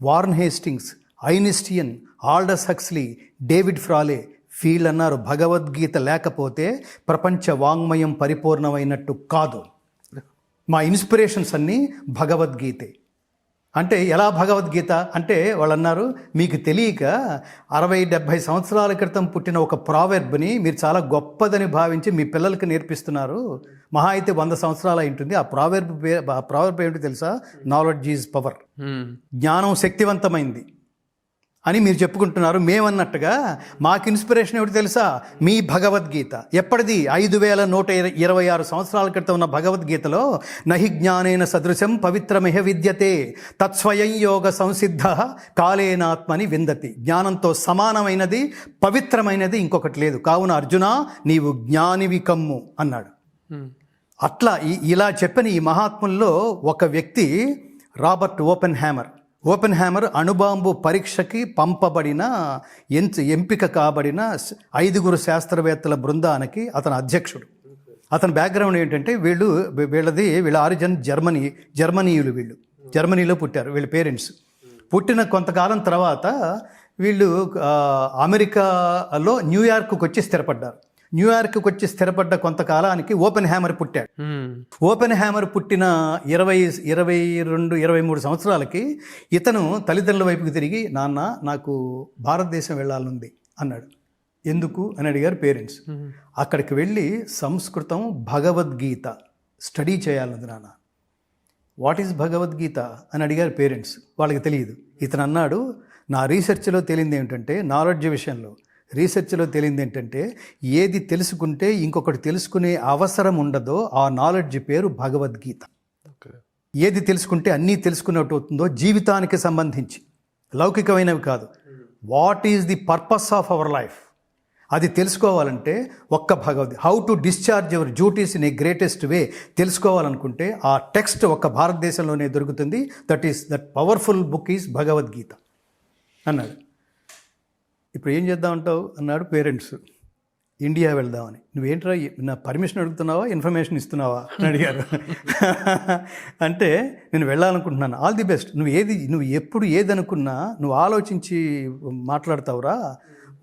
Warren Hastings, Einstein, Aldous Huxley, David Frawley. వీళ్ళన్నారు భగవద్గీత లేకపోతే ప్రపంచ వాంగ్మయం పరిపూర్ణమైనట్టు కాదు. మా ఇన్స్పిరేషన్స్ అన్నీ భగవద్గీతే. అంటే ఎలా భగవద్గీత అంటే వాళ్ళు అన్నారు, మీకు తెలియక 60-70 సంవత్సరాల క్రితం పుట్టిన ఒక ప్రావెర్బ్ని మీరు చాలా గొప్పదని భావించి మీ పిల్లలకి నేర్పిస్తున్నారు. మహా అయితే 100 సంవత్సరాలు అయి ఉంటుంది. ఆ ప్రావెర్బ్ ఏంటో తెలుసా? నాలెడ్జ్ ఈజ్ పవర్, జ్ఞానం శక్తివంతమైంది అని మీరు చెప్పుకుంటున్నారు. మేమన్నట్టుగా మాకు ఇన్స్పిరేషన్ ఏమిటి తెలుసా? మీ భగవద్గీత. ఎప్పటిది? 5126 సంవత్సరాల క్రితం ఉన్న భగవద్గీతలో నహి జ్ఞానేన సదృశం పవిత్రమిహ విద్యతే తత్స్వయం యోగ సంసిద్ధ కాలేనాత్మని విందతి. జ్ఞానంతో సమానమైనది, పవిత్రమైనది ఇంకొకటి లేదు. కావున అర్జున, నీవు జ్ఞానివి కమ్ము అన్నాడు. అట్లా ఇలా చెప్పిన ఈ మహాత్ముల్లో ఒక వ్యక్తి రాబర్ట్ ఓపెన్ హ్యామర్ అణుబాంబు పరీక్షకి పంపబడిన ఎంపిక కాబడిన 5 శాస్త్రవేత్తల బృందానికి అతను అధ్యక్షుడు. అతని బ్యాక్గ్రౌండ్ ఏంటంటే వీళ్ళ ఆరిజిన్ జర్మనీయులు. వీళ్ళు జర్మనీలో పుట్టారు. వీళ్ళ పేరెంట్స్ పుట్టిన కొంతకాలం తర్వాత వీళ్ళు అమెరికాలో న్యూయార్క్కి వచ్చి స్థిరపడ్డారు. న్యూయార్క్కి వచ్చి స్థిరపడ్డ కొంతకాలానికి ఓపెన్ హ్యామర్ పుట్టాడు. ఓపెన్ హ్యామర్ పుట్టిన 22-23 సంవత్సరాలకి ఇతను తల్లిదండ్రుల వైపుకి తిరిగి, నాన్న నాకు భారతదేశం వెళ్ళాలనుంది అన్నాడు. ఎందుకు అని అడిగారు పేరెంట్స్. అక్కడికి వెళ్ళి సంస్కృతం భగవద్గీత స్టడీ చేయాలనుంది నాన్న. వాట్ ఈజ్ భగవద్గీత అని అడిగారు పేరెంట్స్. వాళ్ళకి తెలియదు. ఇతను అన్నాడు, నా రీసెర్చ్లో తేలింది ఏంటంటే, నాలెడ్జ్ విషయంలో రీసెర్చ్లో తేలింది ఏంటంటే, ఏది తెలుసుకుంటే ఇంకొకటి తెలుసుకునే అవసరం ఉండదో ఆ నాలెడ్జ్ పేరు భగవద్గీత. ఏది తెలుసుకుంటే అన్నీ తెలుసుకున్నట్టు అవుతుందో, జీవితానికి సంబంధించి లౌకికమైనవి కాదు, what is the purpose of our life, అది తెలుసుకోవాలంటే ఒక్క Bhagavad Gita. How to discharge your duties in a greatest way తెలుసుకోవాలనుకుంటే ఆ టెక్స్ట్ ఒక్క భారతదేశంలోనే దొరుకుతుంది. That powerful book is Bhagavad Gita అన్నాడు. ఇప్పుడు ఏం చేద్దామంటావు అన్నాడు పేరెంట్స్. ఇండియా వెళ్దామని. నువ్వేంట్రా నా పర్మిషన్ అడుగుతున్నావా, ఇన్ఫర్మేషన్ ఇస్తున్నావా అని అడిగారు. అంటే నేను వెళ్ళాలనుకుంటున్నాను. All the best. నువ్వు ఎప్పుడు ఏదనుకున్నా నువ్వు ఆలోచించి మాట్లాడతావురా.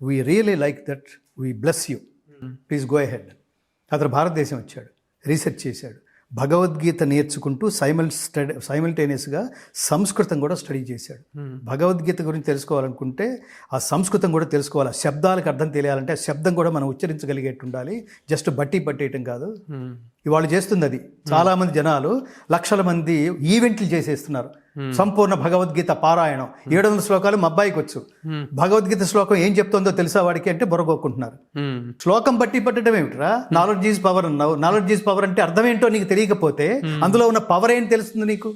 We really like that, we bless you, please go ahead. అతను భారతదేశం వచ్చాడు, రీసెర్చ్ చేశాడు, భగవద్గీత నేర్చుకుంటూ సైమల్టేనియస్గా సంస్కృతం కూడా స్టడీ చేశాడు. భగవద్గీత గురించి తెలుసుకోవాలనుకుంటే ఆ సంస్కృతం కూడా తెలుసుకోవాలి. ఆ శబ్దాలకు అర్థం తెలియాలంటే ఆ శబ్దం కూడా మనం ఉచ్చరించగలిగేట్టు ఉండాలి. జస్ట్ బట్టి పట్టేయటం కాదు. ఇవాళ చేస్తుంది అది. చాలామంది జనాలు లక్షల మంది ఈవెంట్లు చేసేస్తున్నారు. సంపూర్ణ భగవద్గీత పారాయణం 700 శ్లోకాలు మా అబ్బాయికి వచ్చు. భగవద్గీత శ్లోకం ఏం చెప్తుందో తెలుసా వాడికి అంటే బుర్రగొక్కుంటున్నారు. శ్లోకం బట్టి పట్టడం ఏమిట్రా? నాలెడ్జ్ ఈజ్ పవర్ అన్నావు. నాలెడ్జ్ ఈజ్ పవర్ అంటే అర్థం ఏంటో నీకు తెలియకపోతే అందులో ఉన్న పవర్ ఏం తెలుస్తుంది నీకు?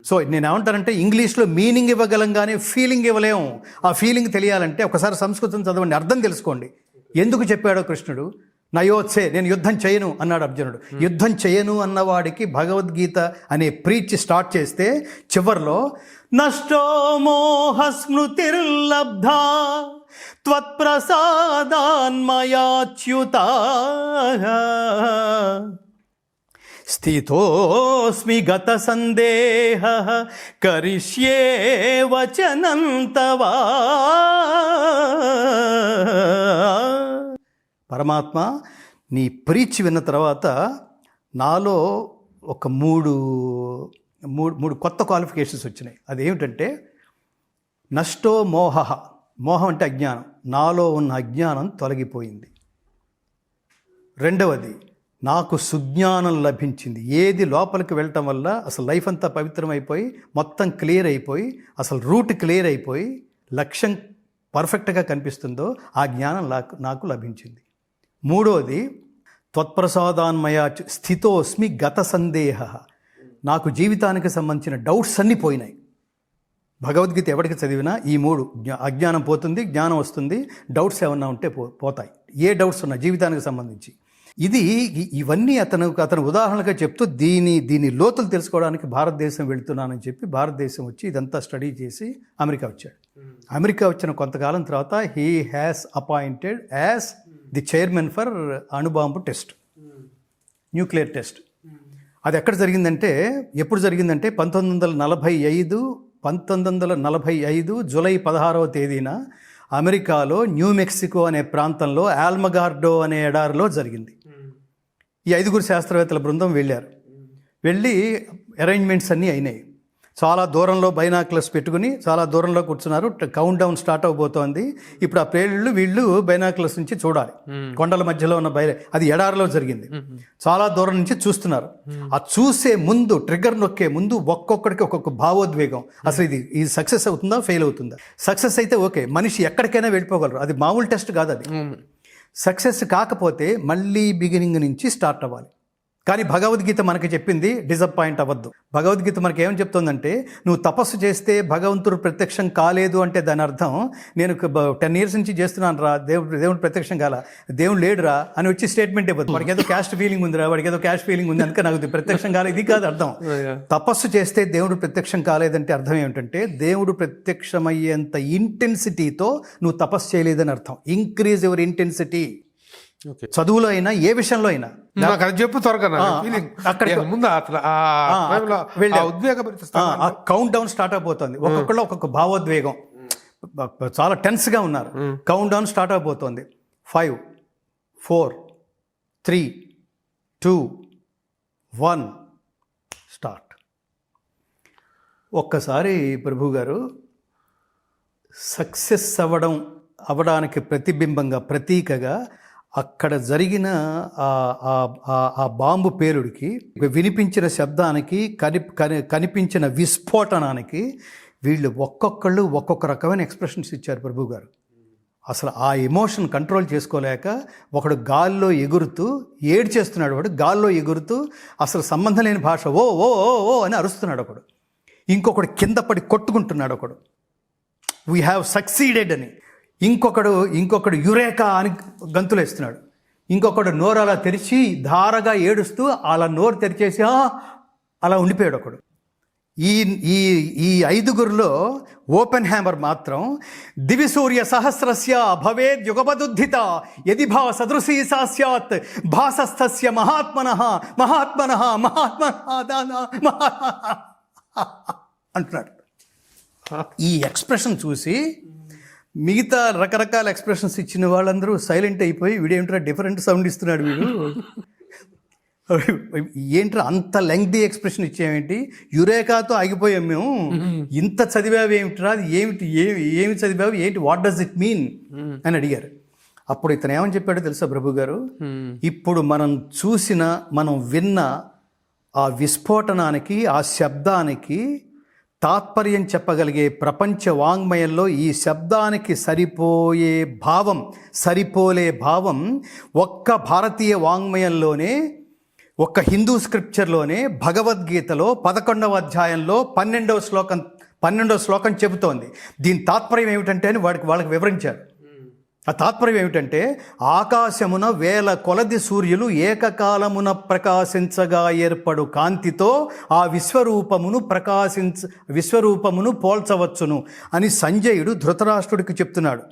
సో నేను ఏమంటానంటే, ఇంగ్లీష్లో మీనింగ్ ఇవ్వగలం కానీ ఫీలింగ్ ఇవ్వలేము. ఆ ఫీలింగ్ తెలియాలంటే ఒకసారి సంస్కృతం చదవండి, అర్థం తెలుసుకోండి. ఎందుకు చెప్పాడో కృష్ణుడు. నయోత్సే, నేను యుద్ధం చేయను అన్నాడు అర్జునుడు. యుద్ధం చేయను అన్నవాడికి భగవద్గీత అనే ప్రీచ్ స్టార్ట్ చేస్తే చివర్లో నష్టో మోహ స్మృతిర్లబ్ధా త్వత్ప్రసాదాన్మయాచ్యుత స్థితోస్మి గత సందేహ కరిష్యే వచనం తవా. పరమాత్మ, నీ ప్రీచ్ విన్న తర్వాత నాలో ఒక మూడు కొత్త క్వాలిఫికేషన్స్ వచ్చినాయి. అదేమిటంటే, నష్టో మోహ, మోహం అంటే అజ్ఞానం, నాలో ఉన్న అజ్ఞానం తొలగిపోయింది. రెండవది, నాకు సుజ్ఞానం లభించింది. ఏది లోపలికి వెళ్ళటం వల్ల అసలు లైఫ్ అంతా పవిత్రమైపోయి మొత్తం క్లియర్ అయిపోయి అసలు రూట్ క్లియర్ అయిపోయి లక్ష్యం పర్ఫెక్ట్గా కనిపిస్తుందో ఆ జ్ఞానం నాకు లభించింది. మూడోది, త్వత్ప్రసాదాన్మయ స్థితోస్మి గత సందేహ, నాకు జీవితానికి సంబంధించిన డౌట్స్ అన్నీ పోయినాయి. భగవద్గీత ఎవరికి చదివినా ఈ మూడు, అజ్ఞానం పోతుంది, జ్ఞానం వస్తుంది, డౌట్స్ ఏమన్నా ఉంటే పోతాయి. ఏ డౌట్స్ ఉన్నా జీవితానికి సంబంధించి. ఇవన్నీ అతను ఉదాహరణగా చెప్తూ దీని లోతులు తెలుసుకోవడానికి భారతదేశం వెళుతున్నానని చెప్పి భారతదేశం వచ్చి ఇదంతా స్టడీ చేసి అమెరికా వచ్చాడు. అమెరికా వచ్చిన కొంతకాలం తర్వాత he has appointed as the chairman for అణుబాంబు టెస్ట్, న్యూక్లియర్ టెస్ట్. అది ఎక్కడ జరిగిందంటే, ఎప్పుడు జరిగిందంటే 1945 జూలై 16వ తేదీన అమెరికాలో న్యూ మెక్సికో అనే ప్రాంతంలో ఆల్మగార్డో అనే ఎడారిలో జరిగింది. ఈ 5 శాస్త్రవేత్తల బృందం వెళ్ళి అరేంజ్మెంట్స్ అన్నీ అయినాయి. చాలా దూరంలో బైనాక్యులర్స్ పెట్టుకుని చాలా దూరంలో కూర్చున్నారు. కౌంట్ డౌన్ స్టార్ట్ అవబోతోంది. ఇప్పుడు ఆ వీళ్ళు బైనాక్యులర్స్ నుంచి చూడాలి. కొండల మధ్యలో ఉన్న అది ఎడారిలో జరిగింది. చాలా దూరం నుంచి చూస్తున్నారు. ఆ చూసే ముందు, ట్రిగ్గర్ నొక్కే ముందు ఒక్కొక్కడికి ఒక్కొక్క భావోద్వేగం. అసలు ఇది సక్సెస్ అవుతుందా, ఫెయిల్ అవుతుందా? సక్సెస్ అయితే ఓకే, మనిషి ఎక్కడికైనా వెళ్ళిపోగలరు. అది మామూలు టెస్ట్ కాదు అది. సక్సెస్ కాకపోతే మళ్ళీ బిగినింగ్ నుంచి స్టార్ట్ అవ్వాలి. కానీ భగవద్గీత మనకి చెప్పింది డిసప్పాయింట్ అవ్వద్దు. భగవద్గీత మనకి ఏమని చెప్తుందంటే, నువ్వు తపస్సు చేస్తే భగవంతుడు ప్రత్యక్షం కాలేదు అంటే దాని అర్థం నేను 10 years నుంచి చేస్తున్నాను రా, దేవుడు ప్రత్యక్షం కాల, దేవుడు లేడురా అని వచ్చి స్టేట్మెంట్ ఇవ్వద్దు. వాడికి ఏదో క్యాస్ట్ ఫీలింగ్ ఉందిరా, వాడికి ఏదో క్యాస్ట్ ఫీలింగ్ ఉంది అందుకే నాకు ప్రత్యక్షం కాలేదు, ఇది కాదు అర్థం. తపస్సు చేస్తే దేవుడు ప్రత్యక్షం కాలేదంటే అర్థం ఏమిటంటే, దేవుడు ప్రత్యక్షమయ్యేంత ఇంటెన్సిటీతో నువ్వు తపస్సు చేయలేదని అర్థం. Increase your intensity. చదువులో అయినా ఏ విషయంలో అయినా చెప్పు త్వరగా. కౌంట్ డౌన్ స్టార్ట్ అయిపోతుంది. ఒక్కొక్కళ్ళు ఒక్కొక్క భావోద్వేగం, చాలా టెన్స్గా ఉన్నారు. కౌంట్ డౌన్ స్టార్ట్ అయిపోతుంది. 5, 4, 3, 2, 1 స్టార్ట్. ఒక్కసారి ప్రభు గారు సక్సెస్ అవ్వడానికి ప్రతిబింబంగా, ప్రతీకగా అక్కడ జరిగిన ఆ బాంబు పేలుడికి, వినిపించిన శబ్దానికి, కనిపించిన విస్ఫోటనానికి వీళ్ళు ఒక్కొక్కళ్ళు ఒక్కొక్క రకమైన ఎక్స్ప్రెషన్స్ ఇచ్చారు ప్రభు గారు. అసలు ఆ ఎమోషన్ కంట్రోల్ చేసుకోలేక ఒకడు గాల్లో ఎగురుతూ ఏడ్చేస్తున్నాడు, వాడు గాల్లో ఎగురుతూ అసలు సంబంధం లేని భాష ఓ ఓ ఓ ఓ అని అరుస్తున్నాడు ఒకడు. ఇంకొకడు కింద పడి కొట్టుకుంటున్నాడు ఒకడు, వీ హ్యావ్ సక్సీడెడ్ అని. ఇంకొకడు యురేకా అని గంతులేస్తున్నాడు. ఇంకొకడు నోరు అలా తెరిచి ధారగా ఏడుస్తూ అలా నోరు తెరిచేసి అలా ఉండిపోయాడు ఒకడు. ఈ ఐదుగురిలో ఓపెన్ హ్యామర్ మాత్రం దివిసూర్య సహస్రస్య భవేద్ యుగపదుద్ధిత యది భా సదృశీ సా స్యాత్ భాసస్థస్య మహాత్మనః మహాత్మనః మహాత్మనః అంటున్నాడు. ఈ ఎక్స్ప్రెషన్ చూసి మిగతా రకరకాల ఎక్స్ప్రెషన్స్ ఇచ్చిన వాళ్ళందరూ సైలెంట్ అయిపోయి వీడేమిట్రా డిఫరెంట్ సౌండ్ ఇస్తున్నాడు వీడు, ఏంట్రా అంత లెంగ్తీ ఎక్స్ప్రెషన్ ఇచ్చేమేంటి, యురేకాతో ఆగిపోయాం మేము, ఇంత చదివావు ఏమిట్రా, ఏమి చదివావు ఏంటి, వాట్ డస్ ఇట్ మీన్ అని అడిగారు. అప్పుడు ఇతను ఏమని చెప్పాడో తెలుసా ప్రభు గారు, ఇప్పుడు మనం విన్న ఆ విస్ఫోటనానికి, ఆ శబ్దానికి తాత్పర్యం చెప్పగలిగే ప్రపంచ వాంగ్మయంలో ఈ శబ్దానికి సరిపోలే భావం ఒక్క భారతీయ వాంగ్మయంలోనే, ఒక్క హిందూ స్క్రిప్చర్లోనే భగవద్గీతలో 11వ అధ్యాయంలో 12వ శ్లోకం చెబుతోంది. దీని తాత్పర్యం ఏమిటంటే అని వాళ్ళకి వివరించారు. ఆ తాత్పర్యం ఏమిటంటే, ఆకాశమున వేల కొలది సూర్యులు ఏకకాలమున ప్రకాశించగా ఏర్పడు కాంతితో ఆ విశ్వరూపమును పోల్చవచ్చును అని సంజయుడు ధృతరాష్ట్రుడికి చెప్తున్నాడు.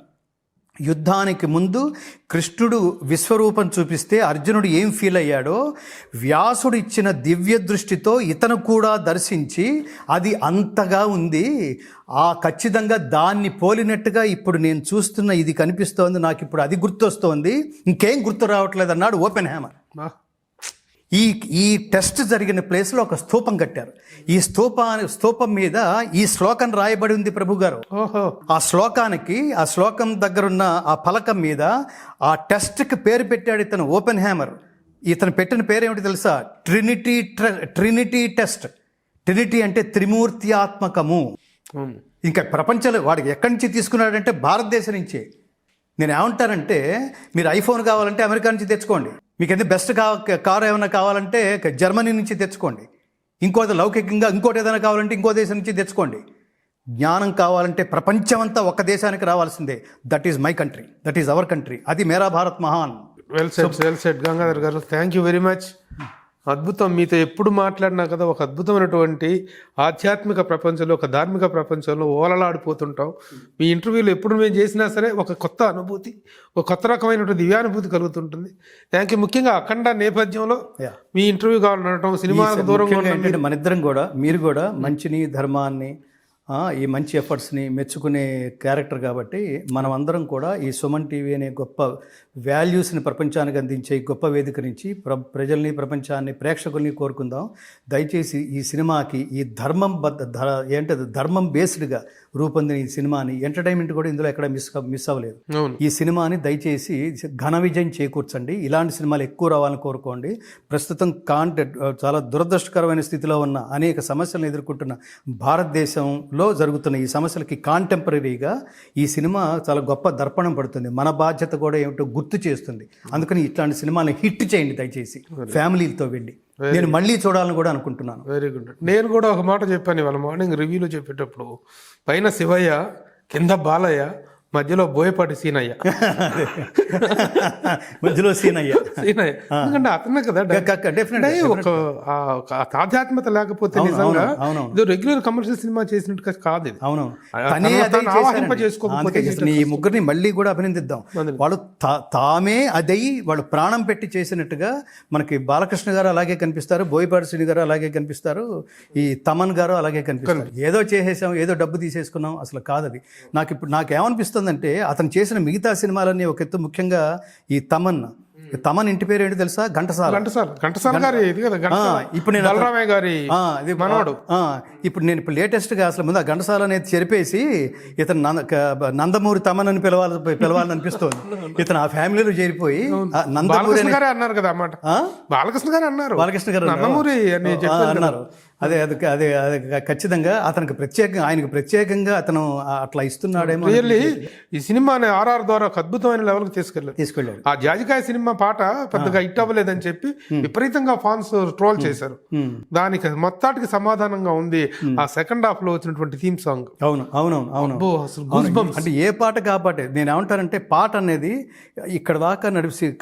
యుద్ధానికి ముందు కృష్ణుడు విశ్వరూపం చూపిస్తే అర్జునుడు ఏం ఫీల్ అయ్యాడో వ్యాసుడు ఇచ్చిన దివ్య దృష్టితో ఇతను కూడా దర్శించి అది అంతగా ఉంది, ఖచ్చితంగా దాన్ని పోలినట్టుగా ఇప్పుడు నేను చూస్తున్న ఇది కనిపిస్తోంది, నాకు ఇప్పుడు అది గుర్తొస్తోంది, ఇంకేం గుర్తు రావట్లేదు అన్నాడు ఓపెన్ హ్యామర్. ఈ టెస్ట్ జరిగిన ప్లేస్లో ఒక స్తూపం కట్టారు. ఈ స్తూపం మీద ఈ శ్లోకం రాయబడి ఉంది ప్రభు గారు. ఆ శ్లోకం దగ్గరున్న ఆ ఫలకం మీద ఆ టెస్ట్కి పేరు పెట్టాడు ఇతను ఓపెన్ హ్యామర్. ఇతను పెట్టిన పేరు ఏమిటి తెలుసా, ట్రినిటీ టెస్ట్. ట్రినిటీ అంటే త్రిమూర్త్యాత్మకము. ఇంకా ప్రపంచంలో వాడికి ఎక్కడి నుంచి తీసుకున్నాడంటే భారతదేశం నుంచే. నేను ఏమంటానంటే, మీరు ఐఫోన్ కావాలంటే అమెరికా నుంచి తెచ్చుకోండి, మీకు ఏదైనా బెస్ట్ కారు ఏమైనా కావాలంటే జర్మనీ నుంచి తెచ్చుకోండి, లౌకికంగా ఇంకోటి ఏదైనా కావాలంటే ఇంకో దేశం నుంచి తెచ్చుకోండి. జ్ఞానం కావాలంటే ప్రపంచమంతా ఒక్క దేశానికి రావాల్సిందే. That is my country, that is our country, అది మేరా భారత్ మహాన్. వెల్ సెడ్ గంగాధర్ గారు, థ్యాంక్ యూ వెరీ మచ్. అద్భుతం. మీతో ఎప్పుడు మాట్లాడినా కదా ఒక అద్భుతమైనటువంటి ఆధ్యాత్మిక ప్రపంచంలో, ఒక ధార్మిక ప్రపంచంలో ఓలలాడిపోతుంటాం. మీ ఇంటర్వ్యూలు ఎప్పుడు మేము చేసినా సరే ఒక కొత్త అనుభూతి, ఒక కొత్త రకమైనటువంటి దివ్యానుభూతి కలుగుతుంటుంది. Thank you. ముఖ్యంగా అఖండ నేపథ్యంలో మీ ఇంటర్వ్యూ కావాలనడం, సినిమాలకు దూరంగా ఏంటంటే మన ఇద్దరం కూడా, మీరు కూడా మంచిని, ధర్మాన్ని, ఈ మంచి ఎఫర్ట్స్ని మెచ్చుకునే క్యారెక్టర్ కాబట్టి మనం అందరం కూడా ఈ సుమన్ టీవీ అనే గొప్ప వాల్యూస్ని ప్రపంచానికి అందించే గొప్ప వేదిక నుంచి ప్రజల్ని, ప్రపంచాన్ని, ప్రేక్షకుల్ని కోరుకుందాం. దయచేసి ఈ సినిమాకి ఈ ధర్మం బేస్డ్గా రూపొందిన ఈ సినిమాని, ఎంటర్టైన్మెంట్ కూడా ఇందులో ఎక్కడ మిస్ అవ్వలేదు. ఈ సినిమాని దయచేసి ఘన విజయం చేకూర్చండి. ఇలాంటి సినిమాలు ఎక్కువ రావాలని కోరుకోండి. ప్రస్తుతం చాలా దురదృష్టకరమైన స్థితిలో ఉన్న అనేక సమస్యలను ఎదుర్కొంటున్న భారతదేశంలో జరుగుతున్న ఈ సమస్యలకి కాంటెంపరీగా ఈ సినిమా చాలా గొప్ప దర్పణం పడుతుంది. మన బాధ్యత కూడా ఏమిటో గుర్తు చేస్తుంది. అందుకని ఇట్లాంటి సినిమాని హిట్ చేయండి దయచేసి, ఫ్యామిలీతో వెళ్ళి. నేను మళ్ళీ చూడాలని కూడా అనుకుంటున్నాను. Very good. నేను కూడా ఒక మాట చెప్పాను ఇవాళ మార్నింగ్ రివ్యూలో చెప్పేటప్పుడు, పైన శివయ్య, కింద బాలయ్య, మధ్యలో బోయపాటి సీనయ్య. ఎందుకంటే అతనే కదా ఒక ఆధ్యాత్మికత లేకపోతే నిజంగా ఇది రెగ్యులర్ కమర్షియల్ సినిమా చేసినట్టు కాదు. అవును, ఈ ముగ్గురిని మళ్ళీ కూడా అభినందిద్దాం. వాళ్ళు తామే అదయి వాళ్ళు ప్రాణం పెట్టి చేసినట్టుగా మనకి బాలకృష్ణ గారు అలాగే కనిపిస్తారు, బోయపాటి శ్రీని గారు అలాగే కనిపిస్తారు, ఈ తమన్ గారు అలాగే కనిపిస్తారు. ఏదో చేసేసాం, ఏదో డబ్బు తీసేసుకున్నాం, అసలు కాదది. నాకేమనిపిస్తుంది అంటే, అతను చేసిన మిగతా సినిమాలన్నీ ఒక ఎత్తు, ముఖ్యంగా ఈ తమన్ ఇంటి పేరు ఏంటి తెలుసా, ఘంటసాల గారి. ఇప్పుడు నేను లేటెస్ట్గా అసలు ముందు ఆ ఘంటసాల అనేది చెరిపేసి ఇతను నందమూరి తమన్ అని పిలవాలని అనిపిస్తుంది. ఇతను ఆ ఫ్యామిలీలో చేరిపోయి నందమూరి అన్నారు కదా అన్నమాట. బాలకృష్ణ గారు అన్నారు నందమూరి అన్నారు. అదే ఖచ్చితంగా ఆయనకు ప్రత్యేకంగా అతను అట్లా ఇస్తున్నాడేమో. రియల్లీ ఈ సినిమాని ఆర్ఆర్ ద్వారా ఒక అద్భుతమైన లెవెల్కి తీసుకెళ్ళాడు. ఆ జాజికాయ సినిమా పాట పెద్దగా హిట్ అవ్వలేదని చెప్పి విపరీతంగా ఫాన్స్ ట్రోల్ చేశారు. దానికి మొత్తానికి సమాధానంగా ఉంది ఆ సెకండ్ హాఫ్ లో వచ్చినటువంటి థీమ్ సాంగ్. అవును అంటే ఏ పాట కాపాటే నేను ఏమంటానంటే, పాట అనేది ఇక్కడ దాకా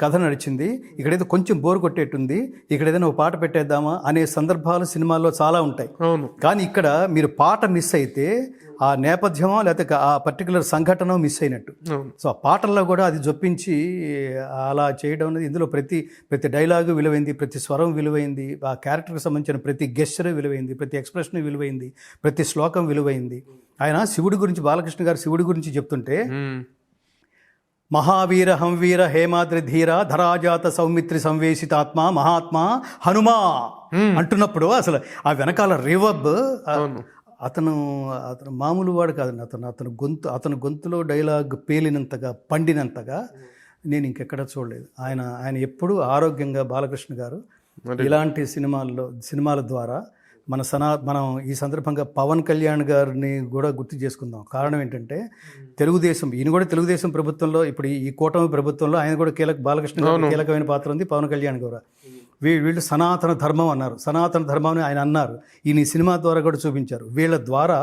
కథ నడిచింది, ఇక్కడైతే కొంచెం బోర్ కొట్టేట్టుంది, ఇక్కడ ఏదైనా ఒక పాట పెట్టేద్దామా అనే సందర్భాలు సినిమాల్లో చాలా ఉంటాయి. కానీ ఇక్కడ మీరు పాట మిస్ అయితే ఆ నేపథ్యమో లేకపోతే ఆ పర్టికులర్ సంఘటన మిస్ అయినట్టు. సో ఆ పాటల్లో కూడా అది జొప్పించి అలా చేయడం అనేది, ఇందులో ప్రతి డైలాగు విలువైంది, ప్రతి స్వరం విలువైంది, ఆ క్యారెక్టర్కి సంబంధించిన ప్రతి గెస్చర్ విలువైంది, ప్రతి ఎక్స్ప్రెషన్ విలువైంది, ప్రతి శ్లోకం విలువైంది. ఆయన శివుడి గురించి, బాలకృష్ణ గారు శివుడి గురించి చెప్తుంటే, మహావీర హంవీర హేమాద్రి ధీర ధరాజాత సౌమిత్రి సంవేశితాత్మ మహాత్మా హనుమా అంటున్నప్పుడు అసలు ఆ వెనకాల రివర్బ్, అతను మామూలు వాడు కాదండి. అతను గొంతులో డైలాగ్ పేలినంతగా, పండినంతగా నేను ఇంకెక్కడ చూడలేదు. ఆయన ఎప్పుడూ ఆరోగ్యంగా, బాలకృష్ణ గారు ఇలాంటి సినిమాల ద్వారా మనం ఈ సందర్భంగా పవన్ కళ్యాణ్ గారిని కూడా గుర్తు చేసుకుందాం. కారణం ఏంటంటే, ఈయన కూడా తెలుగుదేశం ప్రభుత్వంలో, ఇప్పుడు ఈ కూటమి ప్రభుత్వంలో ఆయన కూడా బాలకృష్ణ గారు కీలకమైన పాత్ర ఉంది, పవన్ కళ్యాణ్ కూడా. వీళ్ళు సనాతన ధర్మం అన్నారు, సనాతన ధర్మాన్ని ఆయన అన్నారు, ఈయన ఈ సినిమా ద్వారా కూడా చూపించారు. వీళ్ళ ద్వారా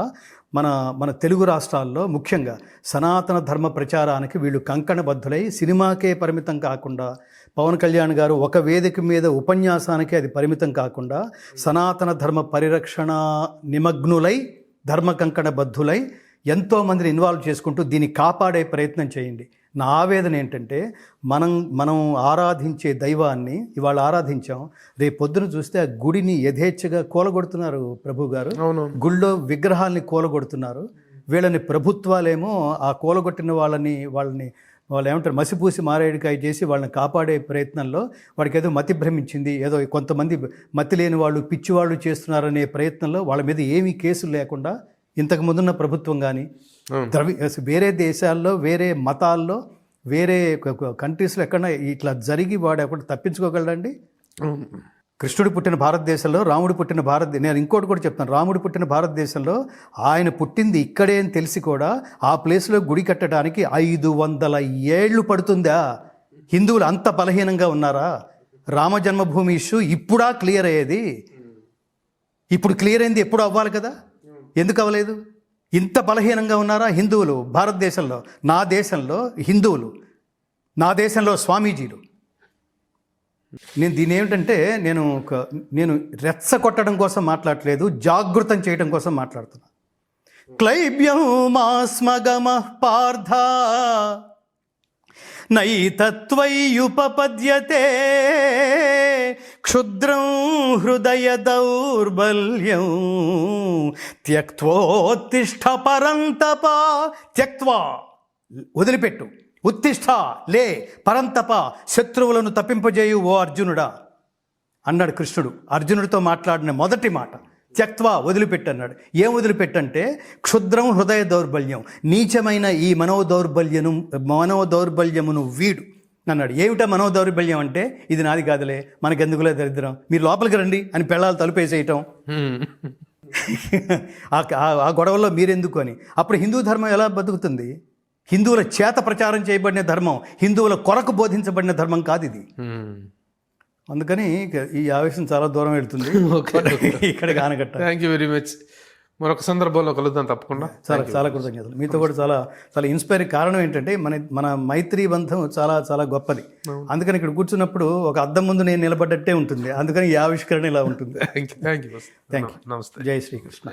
మన తెలుగు రాష్ట్రాల్లో ముఖ్యంగా సనాతన ధర్మ ప్రచారానికి వీళ్ళు కంకణబద్ధులై, సినిమాకే పరిమితం కాకుండా, పవన్ కళ్యాణ్ గారు ఒక వేదిక మీద ఉపన్యాసానికి అది పరిమితం కాకుండా, సనాతన ధర్మ పరిరక్షణ నిమగ్నులై, ధర్మ కంకణబద్ధులై ఎంతోమందిని ఇన్వాల్వ్ చేసుకుంటూ దీన్ని కాపాడే ప్రయత్నం చేయండి. నా ఆవేదన ఏంటంటే, మనం ఆరాధించే దైవాన్ని ఇవాళ ఆరాధించాం, రేపు పొద్దున చూస్తే ఆ గుడిని యథేచ్ఛగా కూలగొడుతున్నారు ప్రభు గారు. గుళ్ళో విగ్రహాల్ని కూలగొడుతున్నారు. వీళ్ళని ప్రభుత్వాలేమో ఆ కూలగొట్టిన వాళ్ళని వాళ్ళు ఏమంటారు, మసిపూసి మారేడికాయ చేసి వాళ్ళని కాపాడే ప్రయత్నంలో, వాడికి ఏదో మతి భ్రమించింది, ఏదో కొంతమంది మతి లేని వాళ్ళు, పిచ్చివాళ్ళు చేస్తున్నారనే ప్రయత్నంలో వాళ్ళ మీద ఏమీ కేసులు లేకుండా, ఇంతకు ముందున్న ప్రభుత్వం కానీ వేరే దేశాల్లో, వేరే మతాల్లో, వేరే కంట్రీస్లో ఎక్కడన్నా ఇట్లా జరిగి వాడు ఎక్కడ తప్పించుకోగలడండి? కృష్ణుడు పుట్టిన భారతదేశంలో, రాముడు పుట్టిన నేను ఇంకోటి కూడా చెప్తాను, రాముడు పుట్టిన భారతదేశంలో ఆయన పుట్టింది ఇక్కడే అని తెలిసి కూడా ఆ ప్లేస్లో గుడి కట్టడానికి 500 ఏళ్ళు పడుతుందా? హిందువులు అంత బలహీనంగా ఉన్నారా? రామ జన్మభూమి ఇష్యూ ఇప్పుడా క్లియర్ అయ్యేది? ఇప్పుడు క్లియర్ అయింది, ఎప్పుడు అవ్వాలి కదా, ఎందుకు అవ్వలేదు? ఇంత బలహీనంగా ఉన్నారా హిందువులు భారతదేశంలో? నా దేశంలో హిందువులు, నా దేశంలో స్వామీజీలు. నేను దీని ఏమిటంటే, నేను రెచ్చగొట్టడం కోసం మాట్లాడట్లేదు, జాగృతం చేయడం కోసం మాట్లాడుతున్నా. క్లైబ్యం మాస్మగమః పార్థ నైతత్వయుపపద్యతే క్షుద్రం హృదయ దౌర్బల్యం త్యక్త్వోత్తిష్ఠ పరంతప. త్యక్త్వా వదిలిపెట్టు, ఉత్తిష్ఠ లే, పరంతప శత్రువులను తప్పింపజేయు ఓ అర్జునుడా అన్నాడు కృష్ణుడు. అర్జునుడితో మాట్లాడిన మొదటి మాట త్యక్త్వా, వదిలిపెట్టు అన్నాడు. ఏం వదిలిపెట్టంటే, క్షుద్రం హృదయ దౌర్బల్యం, నీచమైన ఈ మనోదౌర్బల్యమును వీడు అన్నాడు. ఏమిటా మనోదౌర్బల్యం అంటే, ఇది నాది కాదులే, మనకెందుకులే దరిద్రం, మీరు లోపలికి రండి అని పెళ్ళాలు తలుపేసేయటం, ఆ గొడవల్లో మీరెందుకు అని. అప్పుడు హిందూ ధర్మం ఎలా బతుకుతుంది? హిందువుల చేత ప్రచారం చేయబడిన ధర్మం, హిందువుల కొరకు బోధించబడిన ధర్మం కాదు ఇది. అందుకని ఈ ఆవేశం చాలా దూరం వెళ్తుంది. ఇక్కడ ఆనకట్ట. Thank you very much. మరొక సందర్భంలో కలుద్దాం తప్పకుండా. చాలా కృతజ్ఞతలు. మీతో కూడా చాలా ఇన్స్పైర్. కారణం ఏంటంటే, మన మైత్రీ బంధం చాలా చాలా గొప్పది. అందుకని ఇక్కడ కూర్చున్నప్పుడు ఒక అద్దం ముందు నేను నిలబడ్డట్టే ఉంటుంది. అందుకని ఈ ఆవిష్కరణ ఇలా ఉంటుంది. Thank you. నమస్తే. జై శ్రీకృష్ణ.